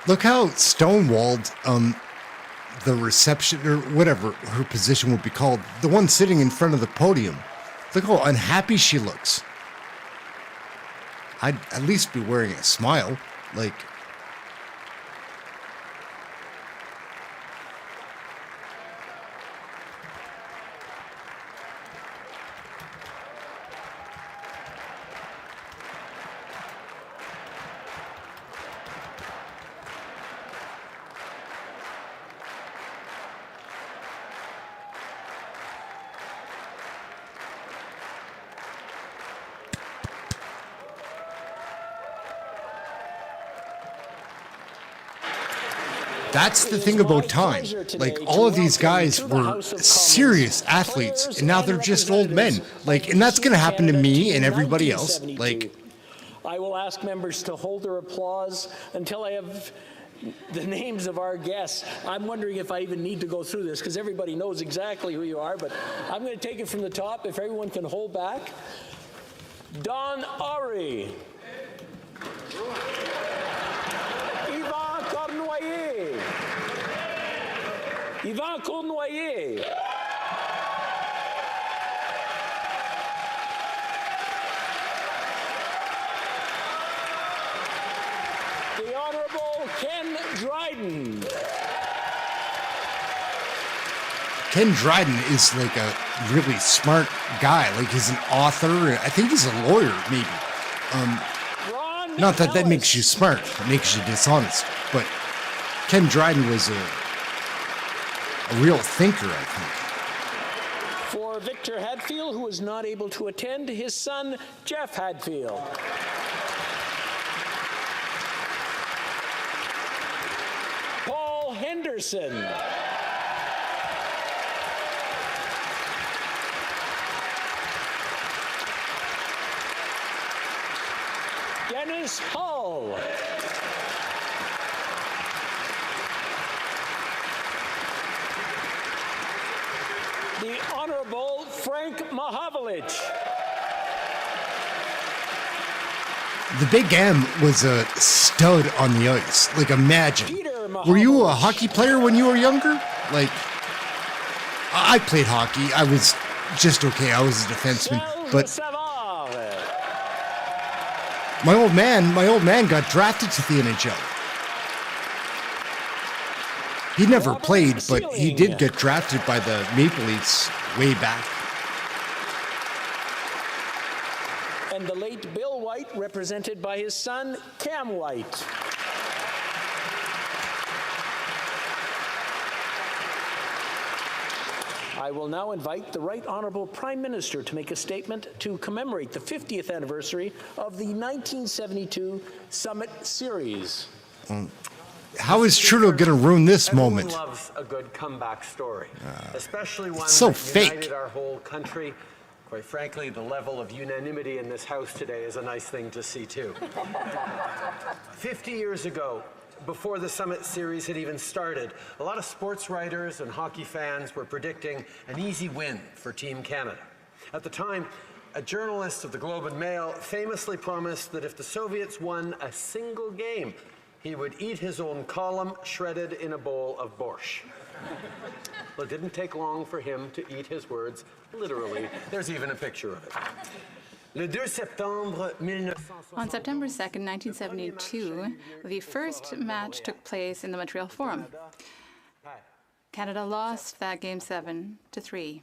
Look how stonewalled the reception, or whatever her position would be called, the one sitting in front of the podium. Look how unhappy she looks. I'd at least be wearing a smile. Like, that's the thing about time. Like, all of these guys were serious athletes, and now they're just old men. Like, and that's going to happen to me and everybody else. Like, I will ask members to hold their applause until I have the names of our guests. I'm wondering if I even need to go through this, because everybody knows exactly who you are, but I'm going to take it from the top, if everyone can hold back. Don Ori. Yvan Cournoyer. The Honorable Ken Dryden. Ken Dryden is like a really smart guy. Like, he's an author. I think he's a lawyer, maybe. Not that that makes you smart. It makes you dishonest. But Ken Dryden was a real thinker, I think. For Victor Hadfield, who was not able to attend, his son, Jeff Hadfield. Paul Henderson. Dennis Hull. The Honorable Frank Mahavlich. The Big M was a stud on the ice. Like, imagine. Were you a hockey player when you were younger? Like, I played hockey. I was just okay. I was a defenseman. But my old man got drafted to the NHL. He never played, but he did get drafted by the Maple Leafs way back. And the late Bill White, represented by his son, Cam White. I will now invite the Right Honourable Prime Minister to make a statement to commemorate the 50th anniversary of the 1972 Summit Series. How is Trudeau going to ruin this moment? Everyone loves a good comeback story, especially one so that fake. united our whole country. Quite frankly, the level of unanimity in this House today is a nice thing to see, too. 50 years ago, before the Summit Series had even started, a lot of sports writers and hockey fans were predicting an easy win for Team Canada. At the time, a journalist of the Globe and Mail famously promised that if the Soviets won a single game, he would eat his own column shredded in a bowl of borscht. Well, it didn't take long for him to eat his words literally. There's even a picture of it. On September 2nd, 1972, the first match took place in the Montreal Forum. Canada lost that game 7-3.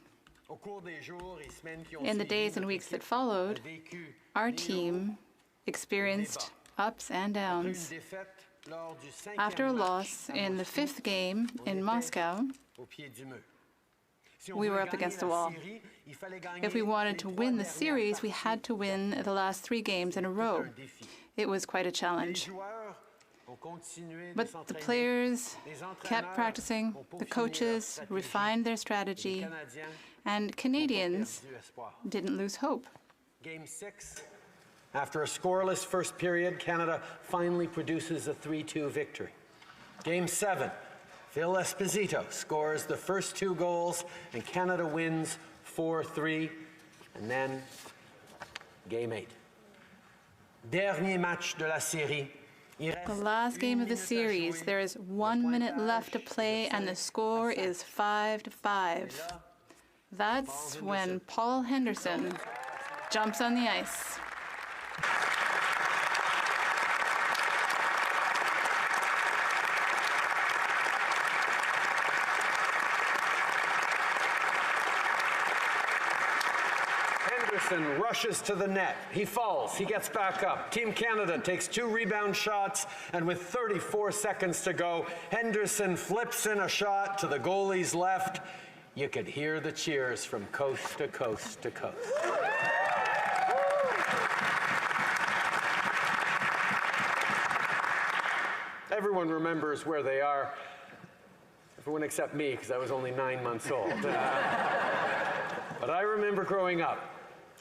In the days and weeks that followed, our team experienced ups and downs. After a loss in the 5th game in Moscow, we were up against the wall. If we wanted to win the series, we had to win the last 3 games in a row. It was quite a challenge. But the players kept practicing, the coaches refined their strategy, and Canadians didn't lose hope. Game 6. After a scoreless first period, Canada finally produces a 3-2 victory. Game 7. Phil Esposito scores the first 2 goals, and Canada wins 4-3. And then, Game 8. Dernier match de la série. The last game of the series. There is 1 minute left to play, and the score is 5-5. That's when Paul Henderson jumps on the ice. Henderson rushes to the net. He falls. He gets back up. Team Canada takes 2 rebound shots, and with 34 seconds to go, Henderson flips in a shot to the goalie's left. You could hear the cheers from coast to coast to coast. Everyone remembers where they are. Everyone except me, because I was only 9 months old. But I remember growing up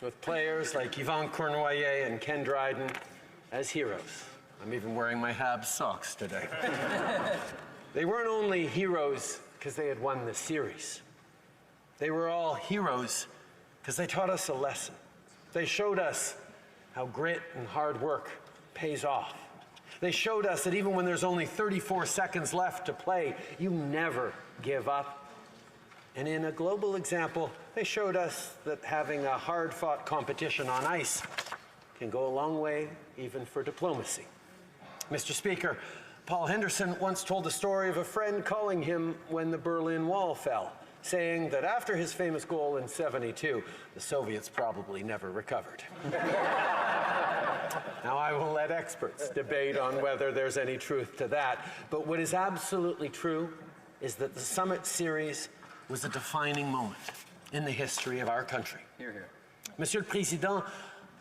with players like Yvon Cournoyer and Ken Dryden as heroes. I'm even wearing my Habs socks today. They weren't only heroes because they had won the series. They were all heroes because they taught us a lesson. They showed us how grit and hard work pays off. They showed us that even when there's only 34 seconds left to play, you never give up. And in a global example, they showed us that having a hard-fought competition on ice can go a long way, even for diplomacy. Mr. Speaker, Paul Henderson once told the story of a friend calling him when the Berlin Wall fell, saying that after his famous goal in '72, the Soviets probably never recovered. Now, I will let experts debate on whether there's any truth to that, but what is absolutely true is that the Summit Series was a defining moment in the history of our country. Hear, hear. Monsieur le Président,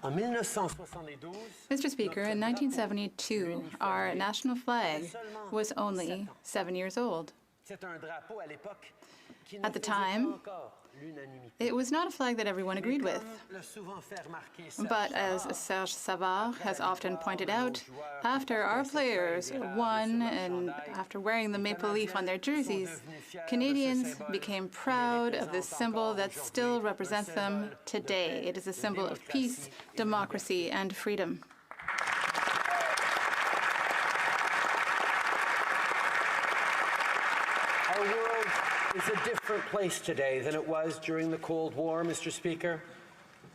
en 1972... Mr. Speaker, in 1972, our national flag was only 7 years old. At the time, it was not a flag that everyone agreed with. But as Serge Savard has often pointed out, after our players won and after wearing the maple leaf on their jerseys, Canadians became proud of this symbol that still represents them today. It is a symbol of peace, democracy, and freedom. Our world is a different place today than it was during the Cold War, Mr. Speaker.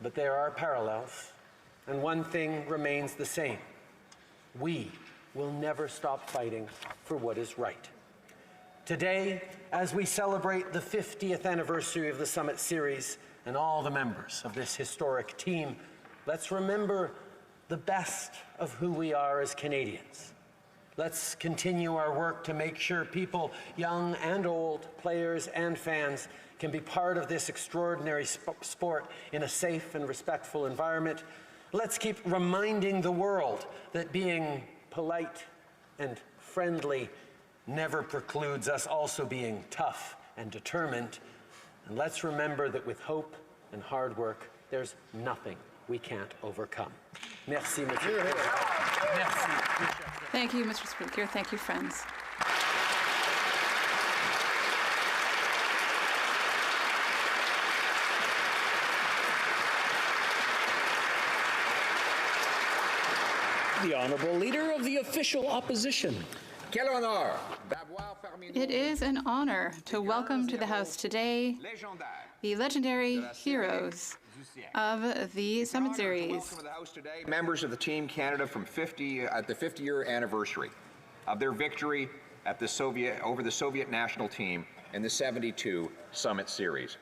But there are parallels, and one thing remains the same. We will never stop fighting for what is right. Today, as we celebrate the 50th anniversary of the Summit Series and all the members of this historic team, let's remember the best of who we are as Canadians. Let's continue our work to make sure people, young and old, players and fans, can be part of this extraordinary sport in a safe and respectful environment. Let's keep reminding the world that being polite and friendly never precludes us also being tough and determined. And let's remember that with hope and hard work, there's nothing we can't overcome. Merci, Monsieur. Merci. Thank you, Mr. Speaker. Thank you, friends. The Honourable Leader of the Official Opposition. It is an honor to welcome to the House today the legendary heroes of the Summit Series. Members of the Team Canada from at the 50-year anniversary of their victory at over the Soviet national team in the '72 Summit Series.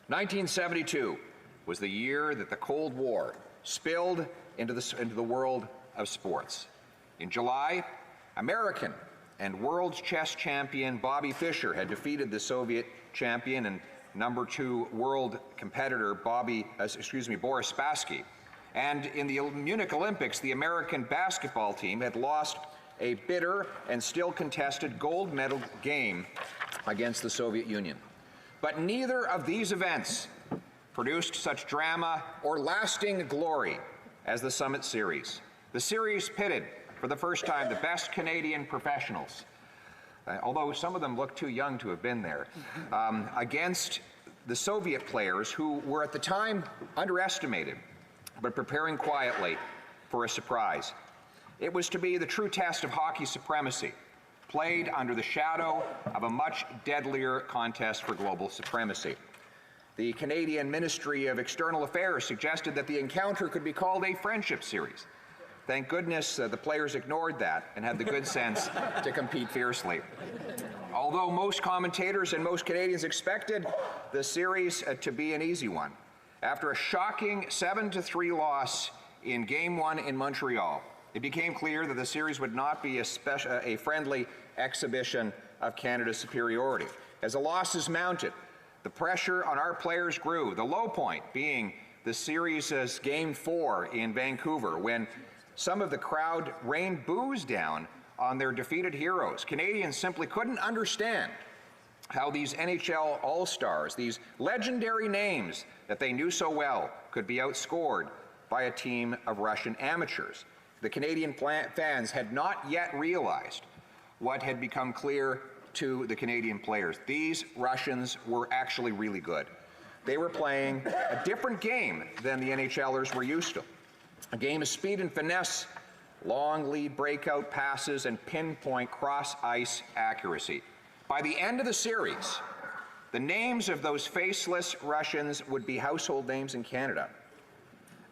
1972 was the year that the Cold War spilled into the world of sports. In July, American and world chess champion Bobby Fischer had defeated the Soviet champion and #2 world competitor Boris Spassky. And in the Munich Olympics, the American basketball team had lost a bitter and still contested gold medal game against the Soviet Union. But neither of these events produced such drama or lasting glory as the Summit Series. The series pitted, for the first time, the best Canadian professionals, although some of them look too young to have been there, against the Soviet players who were at the time underestimated, but preparing quietly for a surprise. It was to be the true test of hockey supremacy, played under the shadow of a much deadlier contest for global supremacy. The Canadian Ministry of External Affairs suggested that the encounter could be called a friendship series. Thank goodness the players ignored that and had the good sense to compete fiercely. Although most commentators and most Canadians expected the series to be an easy one, after a shocking 7-3 loss in Game 1 in Montreal, it became clear that the series would not be a friendly exhibition of Canada's superiority. As the losses mounted, the pressure on our players grew, the low point being the series' Game 4 in Vancouver, when some of the crowd rained boos down on their defeated heroes. Canadians simply couldn't understand how these NHL All-Stars, these legendary names that they knew so well, could be outscored by a team of Russian amateurs. The Canadian fans had not yet realized what had become clear to the Canadian players. These Russians were actually really good. They were playing a different game than the NHLers were used to. A game of speed and finesse, long lead breakout passes, and pinpoint cross-ice accuracy. By the end of the series, the names of those faceless Russians would be household names in Canada.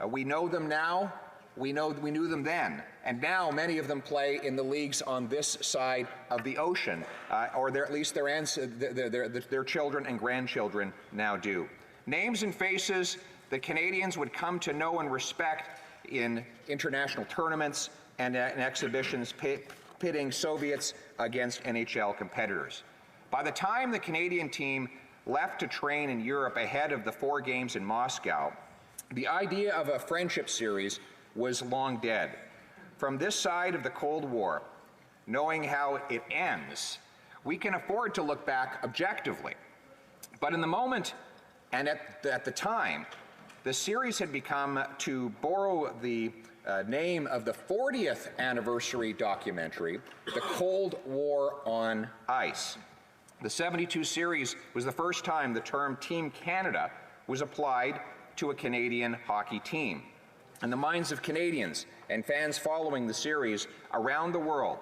We know them now, we knew them then, and now many of them play in the leagues on this side of the ocean, or at least their children and grandchildren now do. Names and faces that Canadians would come to know and respect in international tournaments and in exhibitions pitting Soviets against NHL competitors. By the time the Canadian team left to train in Europe ahead of the 4 games in Moscow, the idea of a friendship series was long dead. From this side of the Cold War, knowing how it ends, we can afford to look back objectively. But in the moment and at the time, the series had become, to borrow the name of the 40th anniversary documentary, The Cold War on Ice. The 72 series was the first time the term Team Canada was applied to a Canadian hockey team. In the minds of Canadians and fans following the series around the world,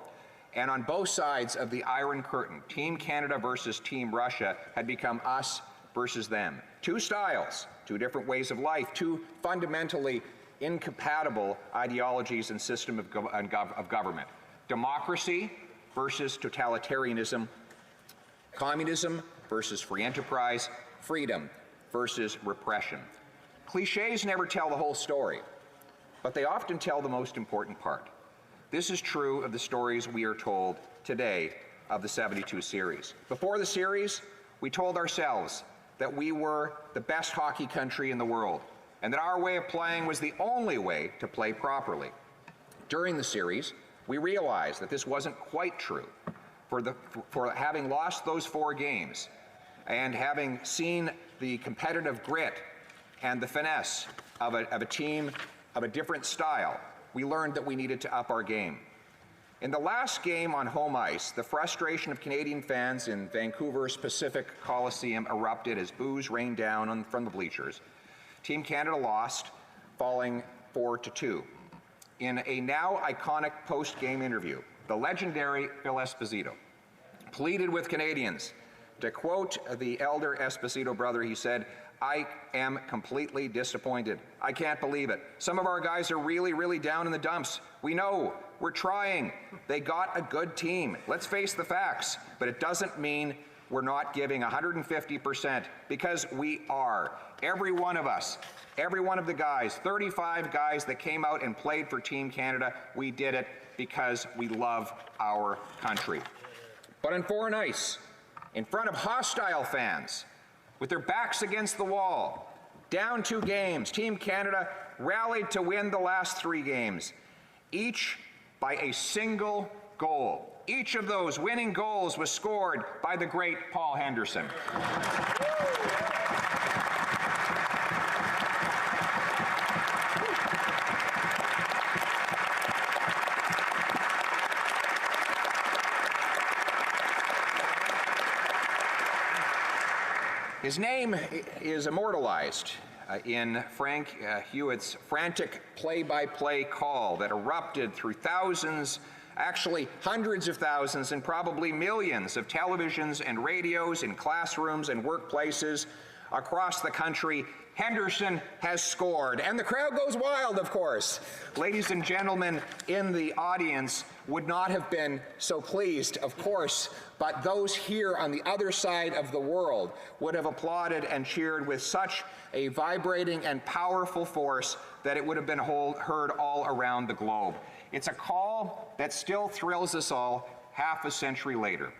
and on both sides of the Iron Curtain, Team Canada versus Team Russia had become us versus them. Two styles, two different ways of life, two fundamentally incompatible ideologies and system of government. Democracy versus totalitarianism, communism versus free enterprise, freedom versus repression. Cliches never tell the whole story, but they often tell the most important part. This is true of the stories we are told today of the 72 series. Before the series, we told ourselves that we were the best hockey country in the world, and that our way of playing was the only way to play properly. During the series, we realized that this wasn't quite true. For having lost those 4 games, and having seen the competitive grit and the finesse of a team of a different style, we learned that we needed to up our game. In the last game on home ice, the frustration of Canadian fans in Vancouver's Pacific Coliseum erupted as boos rained down from the bleachers. Team Canada lost, falling 4-2. In a now iconic post-game interview, the legendary Phil Esposito pleaded with Canadians. To quote the elder Esposito brother, he said, "I am completely disappointed. I can't believe it. Some of our guys are really, really down in the dumps. We know, we're trying. They got a good team. Let's face the facts. But it doesn't mean we're not giving 150%, because we are. Every one of us, every one of the guys, 35 guys that came out and played for Team Canada, we did it because we love our country." But on foreign ice, in front of hostile fans, with their backs against the wall, down 2 games, Team Canada rallied to win the last 3 games, each by a single goal. Each of those winning goals was scored by the great Paul Henderson. His name is immortalized in Frank Hewitt's frantic play-by-play call that erupted through thousands, actually hundreds of thousands and probably millions of televisions and radios in classrooms and workplaces across the country, Henderson has scored. And the crowd goes wild, of course. Ladies and gentlemen in the audience would not have been so pleased, of course, but those here on the other side of the world would have applauded and cheered with such a vibrating and powerful force that it would have been heard all around the globe. It's a call that still thrills us all half a century later,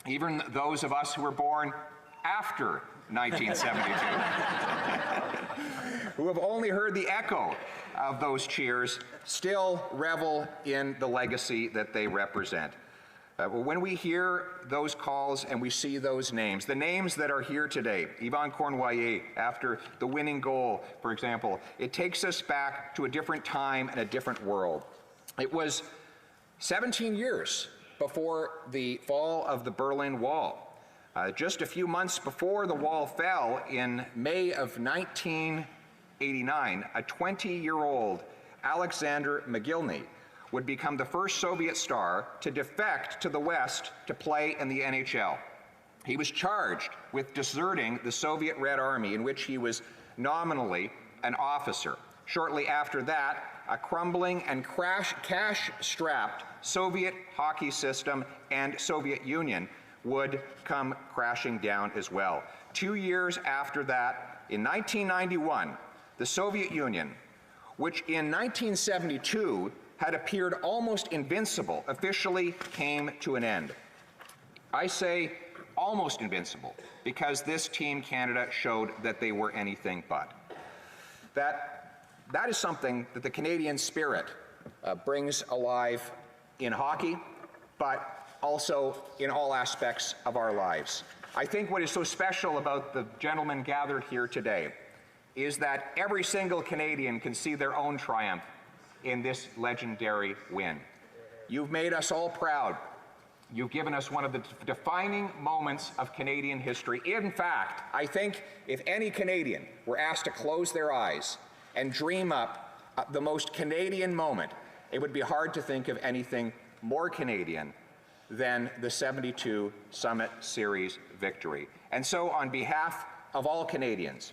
even those of us who were born after 1972, who have only heard the echo of those cheers, still revel in the legacy that they represent. When we hear those calls and we see those names, the names that are here today, Yvon Cornwallier after the winning goal, for example, it takes us back to a different time and a different world. It was 17 years before the fall of the Berlin Wall. Just a few months before the wall fell in May of 1989, a 20-year-old Alexander Mogilny would become the first Soviet star to defect to the West to play in the NHL. He was charged with deserting the Soviet Red Army, in which he was nominally an officer. Shortly after that, a crumbling and cash-strapped Soviet hockey system and Soviet Union would come crashing down as well. 2 years after that, in 1991, the Soviet Union, which in 1972 had appeared almost invincible, officially came to an end. I say almost invincible because this Team Canada showed that they were anything but. That is something that the Canadian spirit brings alive in hockey, but also in all aspects of our lives. I think what is so special about the gentlemen gathered here today is that every single Canadian can see their own triumph in this legendary win. You've made us all proud. You've given us one of the defining moments of Canadian history. In fact, I think if any Canadian were asked to close their eyes and dream up the most Canadian moment, it would be hard to think of anything more Canadian than the 72 Summit Series victory. And so on behalf of all Canadians,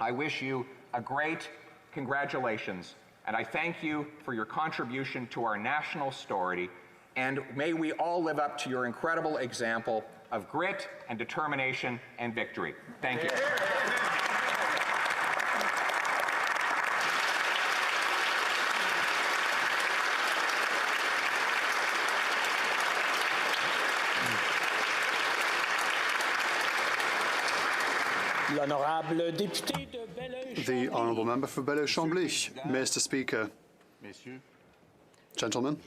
I wish you a great congratulations, and I thank you for your contribution to our national story, and may we all live up to your incredible example of grit and determination and victory. Thank you. The Honourable Member for Belleuil-Chambly, Mr. Speaker. Gentlemen,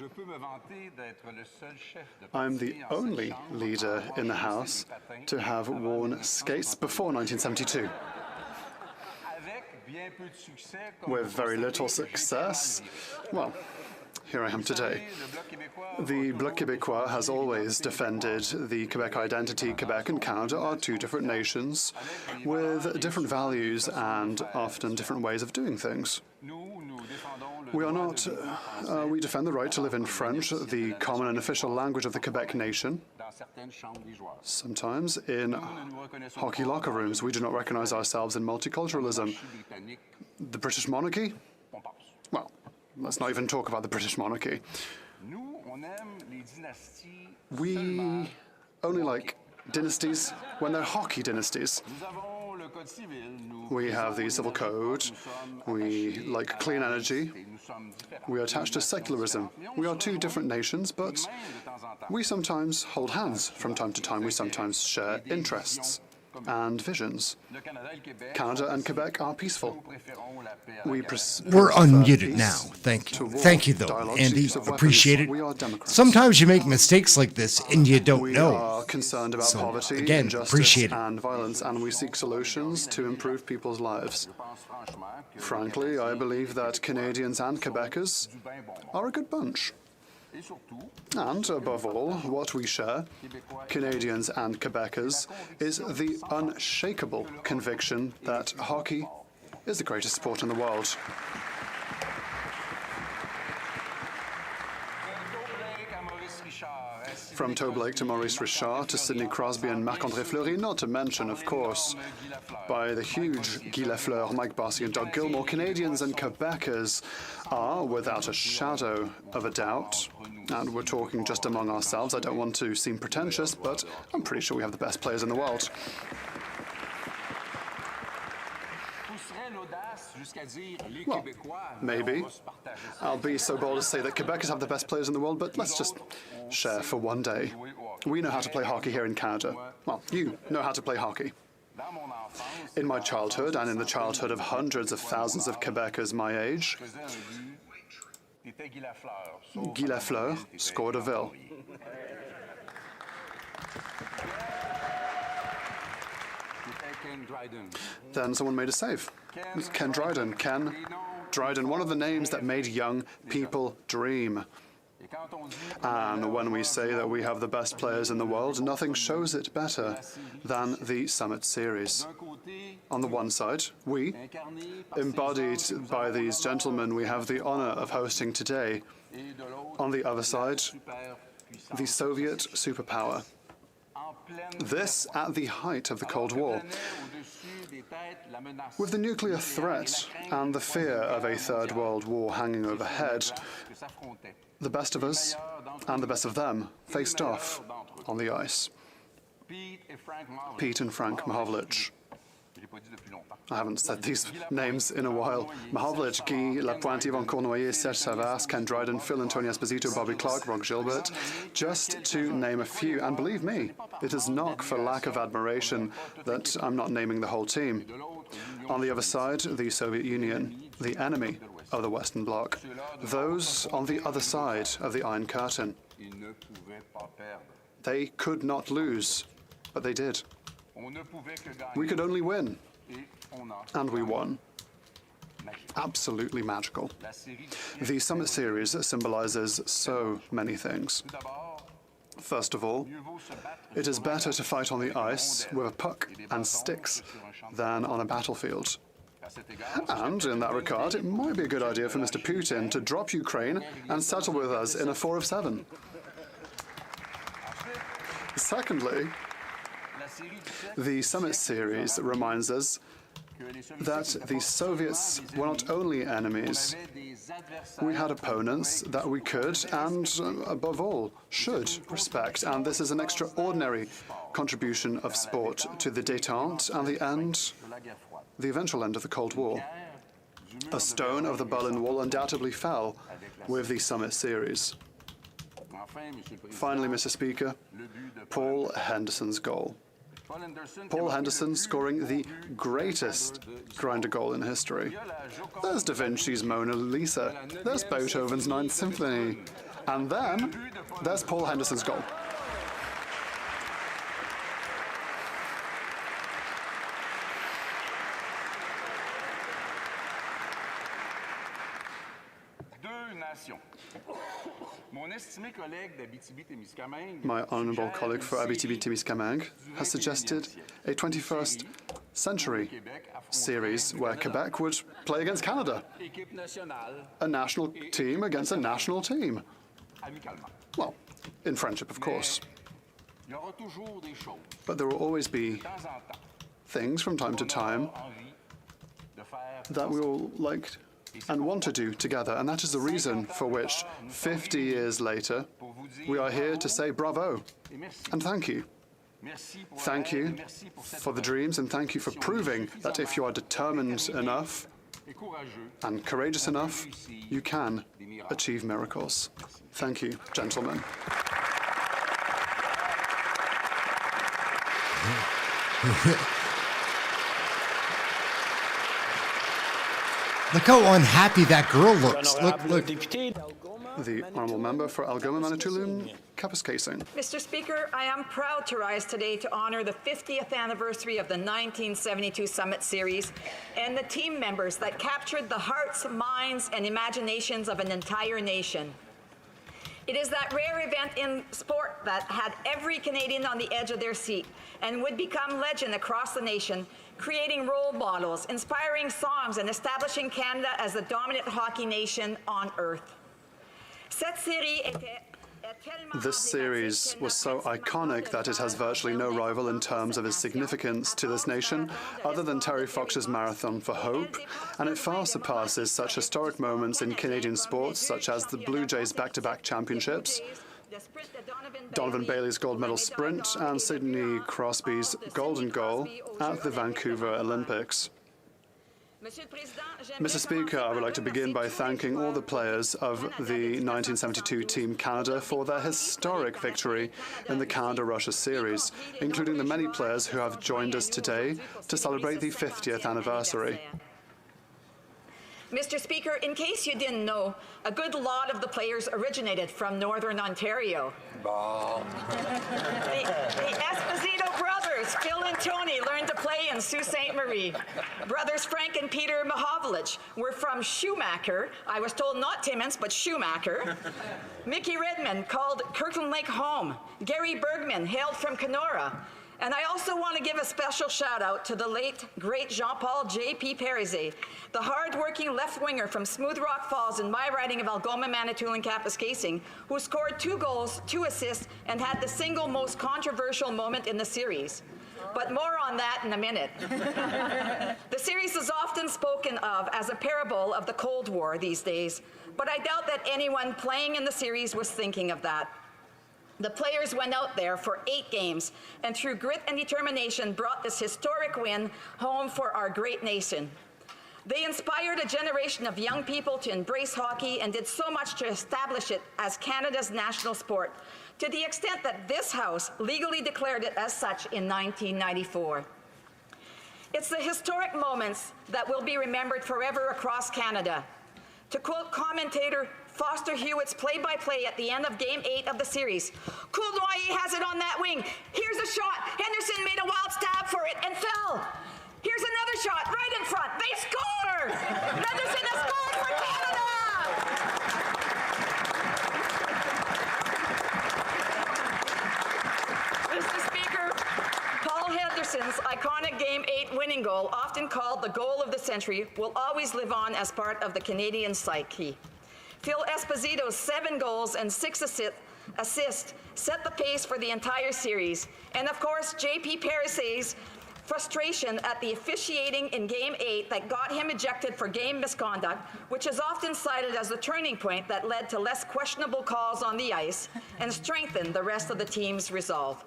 I'm the only leader in the House to have worn skates before 1972. With very little success, well, here I am today. The Bloc Québécois has always defended the Quebec identity. Quebec and Canada are two different nations with different values and often different ways of doing things. We are not, we defend the right to live in French, the common and official language of the Quebec nation. Sometimes in hockey locker rooms, we do not recognize ourselves in multiculturalism. The British monarchy? Well, let's not even talk about the British monarchy. We only like dynasties when they're hockey dynasties. We have the civil code. We like clean energy. We are attached to secularism. We are two different nations, but we sometimes hold hands from time to time. We sometimes share interests and visions. Canada and Quebec are peaceful. We're unmuted now. Thank you. Thank you, though, Andy. Appreciate it. Sometimes you make mistakes like this and you don't know. We are concerned about poverty, again, injustice, and violence, and we seek solutions to improve people's lives. Frankly, I believe that Canadians and Quebecers are a good bunch. And, above all, what we share, Canadians and Quebecers, is the unshakable conviction that hockey is the greatest sport in the world. From Toe Blake to Maurice Richard to Sidney Crosby and Marc-André Fleury, not to mention, of course, by the huge Guy Lafleur, Mike Bossy and Doug Gilmour, Canadians and Quebecers are, without a shadow of a doubt, and we're talking just among ourselves, I don't want to seem pretentious, but I'm pretty sure we have the best players in the world. Well, maybe. I'll be so bold as to say that Quebecers have the best players in the world, but let's just share for one day. We know how to play hockey here in Canada. Well, you know how to play hockey. In my childhood, and in the childhood of hundreds of thousands of Quebecers my age, Guy Lafleur scored a Ville. Then someone made a save. It was Ken Dryden. Ken Dryden, one of the names that made young people dream. And when we say that we have the best players in the world, nothing shows it better than the Summit Series. On the one side, we, embodied by these gentlemen we have the honor of hosting today. On the other side, the Soviet superpower. This at the height of the Cold War. With the nuclear threat and the fear of a Third World War hanging overhead, the best of us and the best of them faced off on the ice. Pete and Frank Mahovlich. I haven't said these names in a while. Mahovlich, Guy Lapointe, Yvon Cournoyer, Serge Savas, Ken Dryden, Phil Antonio Esposito, Bobby Clark, Rock Gilbert, just to name a few. And believe me, it is not for lack of admiration that I'm not naming the whole team. On the other side, the Soviet Union, the enemy of the Western Bloc. Those on the other side of the Iron Curtain. They could not lose, but they did. We could only win, and we won. Absolutely magical. The Summit Series symbolizes so many things. First of all, it is better to fight on the ice with a puck and sticks than on a battlefield. And in that regard, it might be a good idea for Mr. Putin to drop Ukraine and settle with us in a 4 of 7. Secondly, the Summit Series reminds us that the Soviets were not only enemies, we had opponents that we could and, above all, should respect. And this is an extraordinary contribution of sport to the détente and the eventual end of the Cold War. A stone of the Berlin Wall undoubtedly fell with the Summit Series. Finally, Mr. Speaker, Paul Henderson's goal. Paul Henderson scoring the greatest grinder goal in history. There's Da Vinci's Mona Lisa. There's Beethoven's Ninth Symphony. And then there's Paul Henderson's goal. My honourable colleague for Abitibi-Témiscamingue has suggested a 21st century series where Quebec would play against Canada. A national team against a national team. Well, in friendship, of course. But there will always be things from time to time that we all like and want to do together, and that is the reason for which 50 years later we are here to say bravo and thank you. Thank you for the dreams, and thank you for proving that if you are determined enough and courageous enough, you can achieve miracles. Thank you, gentlemen. Look how unhappy that girl looks. Look. The honourable member for Algoma Manitoulin, Kapuskasing. Mr. Speaker, I am proud to rise today to honour the 50th anniversary of the 1972 Summit Series and the team members that captured the hearts, minds, and imaginations of an entire nation. It is that rare event in sport that had every Canadian on the edge of their seat and would become legend across the nation creating role models, inspiring songs, and establishing Canada as the dominant hockey nation on earth. Cette série était This series was so iconic that it has virtually no rival in terms of its significance to this nation, other than Terry Fox's Marathon for Hope, and it far surpasses such historic moments in Canadian sports, such as the Blue Jays' back-to-back championships, Donovan Bailey's gold medal sprint, and Sidney Crosby's golden goal at the Vancouver Olympics. Mr. Speaker, I would like to begin by thanking all the players of the 1972 Team Canada for their historic victory in the Canada-Russia series, including the many players who have joined us today to celebrate the 50th anniversary. Mr. Speaker, in case you didn't know, a good lot of the players originated from Northern Ontario. The Esposito brothers, Phil and Tony, learned to play in Sault Ste. Marie. Brothers Frank and Peter Mahovlich were from Schumacher. I was told not Timmins, but Schumacher. Mickey Redmond called Kirkland Lake home. Gary Bergman hailed from Kenora. And I also want to give a special shout out to the late, great Jean-Paul J.P. Parizet, the hard-working left-winger from Smooth Rock Falls in my riding of Algoma, Manitoulin, Kapuskasing, who scored 2 goals, 2 assists, and had the single most controversial moment in the series. But more on that in a minute. The series is often spoken of as a parable of the Cold War these days, but I doubt that anyone playing in the series was thinking of that. The players went out there for 8 games and through grit and determination brought this historic win home for our great nation. They inspired a generation of young people to embrace hockey and did so much to establish it as Canada's national sport, to the extent that this House legally declared it as such in 1994. It's the historic moments that will be remembered forever across Canada. To quote commentator Foster Hewitt's play-by-play at the end of Game 8 of the series, Cournoyer has it on that wing. Here's a shot. Henderson made a wild stab for it and fell. Here's another shot right in front. They score! Henderson has scored for Canada! Mr. Speaker, Paul Henderson's iconic Game 8 winning goal, often called the goal of the century, will always live on as part of the Canadian psyche. Phil Esposito's 7 goals and 6 assists set the pace for the entire series. And of course, J.P. Parizet's frustration at the officiating in Game 8 that got him ejected for game misconduct, which is often cited as the turning point that led to less questionable calls on the ice and strengthened the rest of the team's resolve.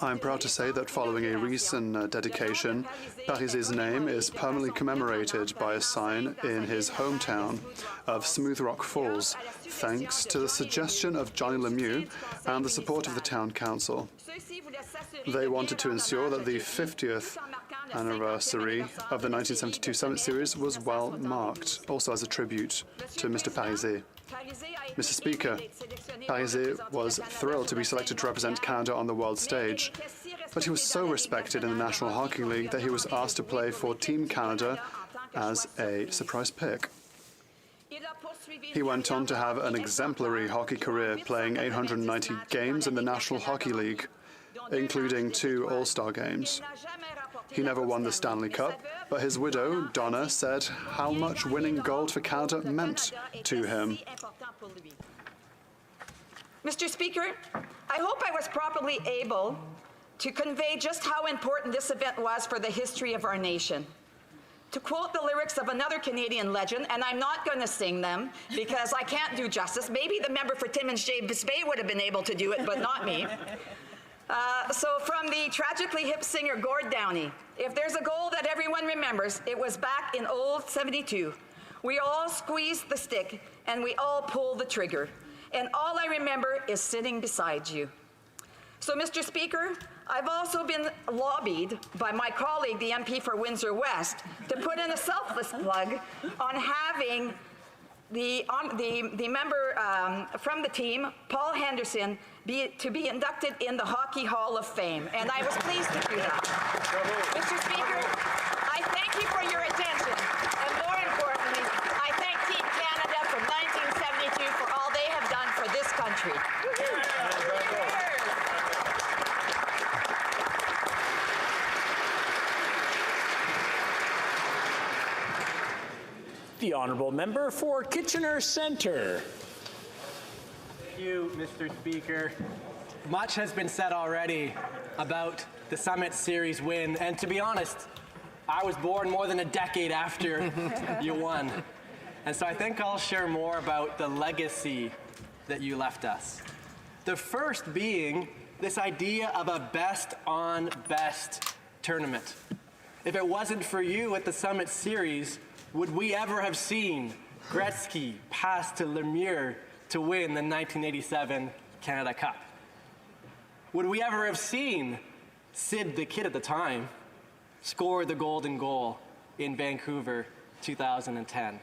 I'm proud to say that following a recent dedication, Parizet's name is permanently commemorated by a sign in his hometown of Smooth Rock Falls, thanks to the suggestion of Johnny Lemieux and the support of the town council. They wanted to ensure that the 50th anniversary of the 1972 Summit Series was well marked, also as a tribute to Mr. Parizet. Mr. Speaker, Parizet was thrilled to be selected to represent Canada on the world stage, but he was so respected in the National Hockey League that he was asked to play for Team Canada as a surprise pick. He went on to have an exemplary hockey career, playing 890 games in the National Hockey League, including 2 All-Star games. He never won the Stanley Cup, but his widow, Donna, said how much winning gold for Canada meant to him. Mr. Speaker, I hope I was properly able to convey just how important this event was for the history of our nation. To quote the lyrics of another Canadian legend, and I'm not going to sing them because I can't do justice. Maybe the member for Timmins James Bay would have been able to do it, but not me. So from the tragically hip singer Gord Downie, if there's a goal that everyone remembers, it was back in old 72. We all squeezed the stick and we all pulled the trigger. And all I remember is sitting beside you. So, Mr. Speaker, I've also been lobbied by my colleague, the MP for Windsor West, to put in a selfless plug on having the member from the team, Paul Henderson, to be inducted in the Hockey Hall of Fame. And I was pleased to do that. Mr. Speaker, I thank you for your attention. And more importantly, I thank Team Canada from 1972 for all they have done for this country. The honourable member for Kitchener Centre. Thank you, Mr. Speaker. Much has been said already about the Summit Series win, and to be honest, I was born more than a decade after you won. And so I think I'll share more about the legacy that you left us. The first being this idea of a best on best tournament. If it wasn't for you at the Summit Series, would we ever have seen Gretzky pass to Lemieux to win the 1987 Canada Cup? Would we ever have seen Sid the Kid at the time score the golden goal in Vancouver 2010?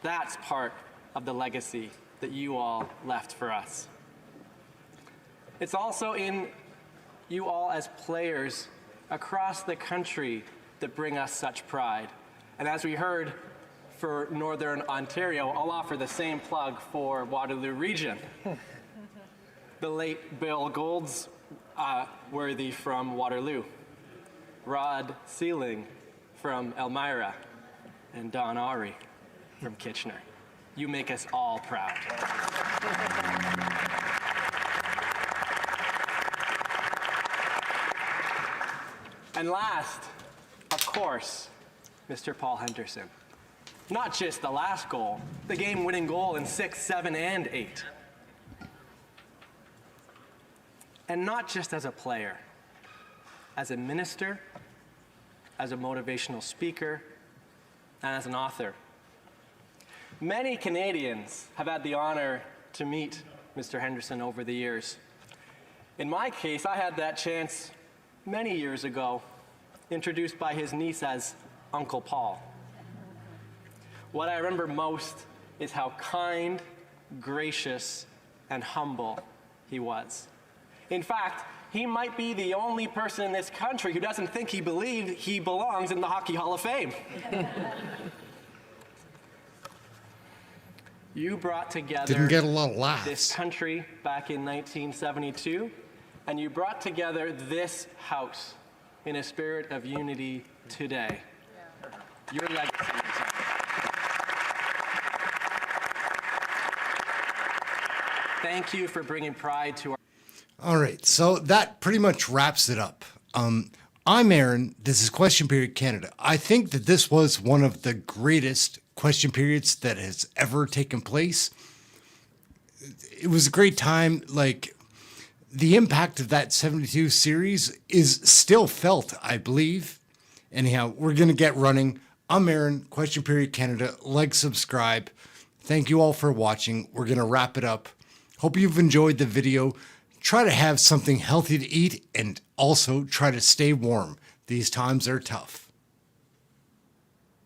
That's part of the legacy that you all left for us. It's also in you all as players across the country that bring us such pride. And as we heard for Northern Ontario, I'll offer the same plug for Waterloo Region. The late Bill Goldsworthy from Waterloo, Rod Sealing from Elmira, and Don Ari from Kitchener. You make us all proud. And last, of course, Mr. Paul Henderson. Not just the last goal, the game-winning goal in 6, 7, and 8. And not just as a player, as a minister, as a motivational speaker, and as an author. Many Canadians have had the honor to meet Mr. Henderson over the years. In my case, I had that chance many years ago, introduced by his niece as Uncle Paul. What I remember most is how kind, gracious, and humble he was. In fact, he might be the only person in this country who doesn't think he belongs in the Hockey Hall of Fame. You brought together Didn't get a lot of laughs. This country back in 1972, and you brought together this house in a spirit of unity today. Your legacy. Thank you for bringing pride to our... All right, so that pretty much wraps it up. I'm Aaron. This is Question Period Canada. I think that this was one of the greatest question periods that has ever taken place. It was a great time. Like, the impact of that 72 series is still felt, I believe. Anyhow, we're going to get running. I'm Aaron, Question Period Canada. Like, subscribe. Thank you all for watching. We're going to wrap it up. Hope you've enjoyed the video. Try to have something healthy to eat and also try to stay warm. These times are tough.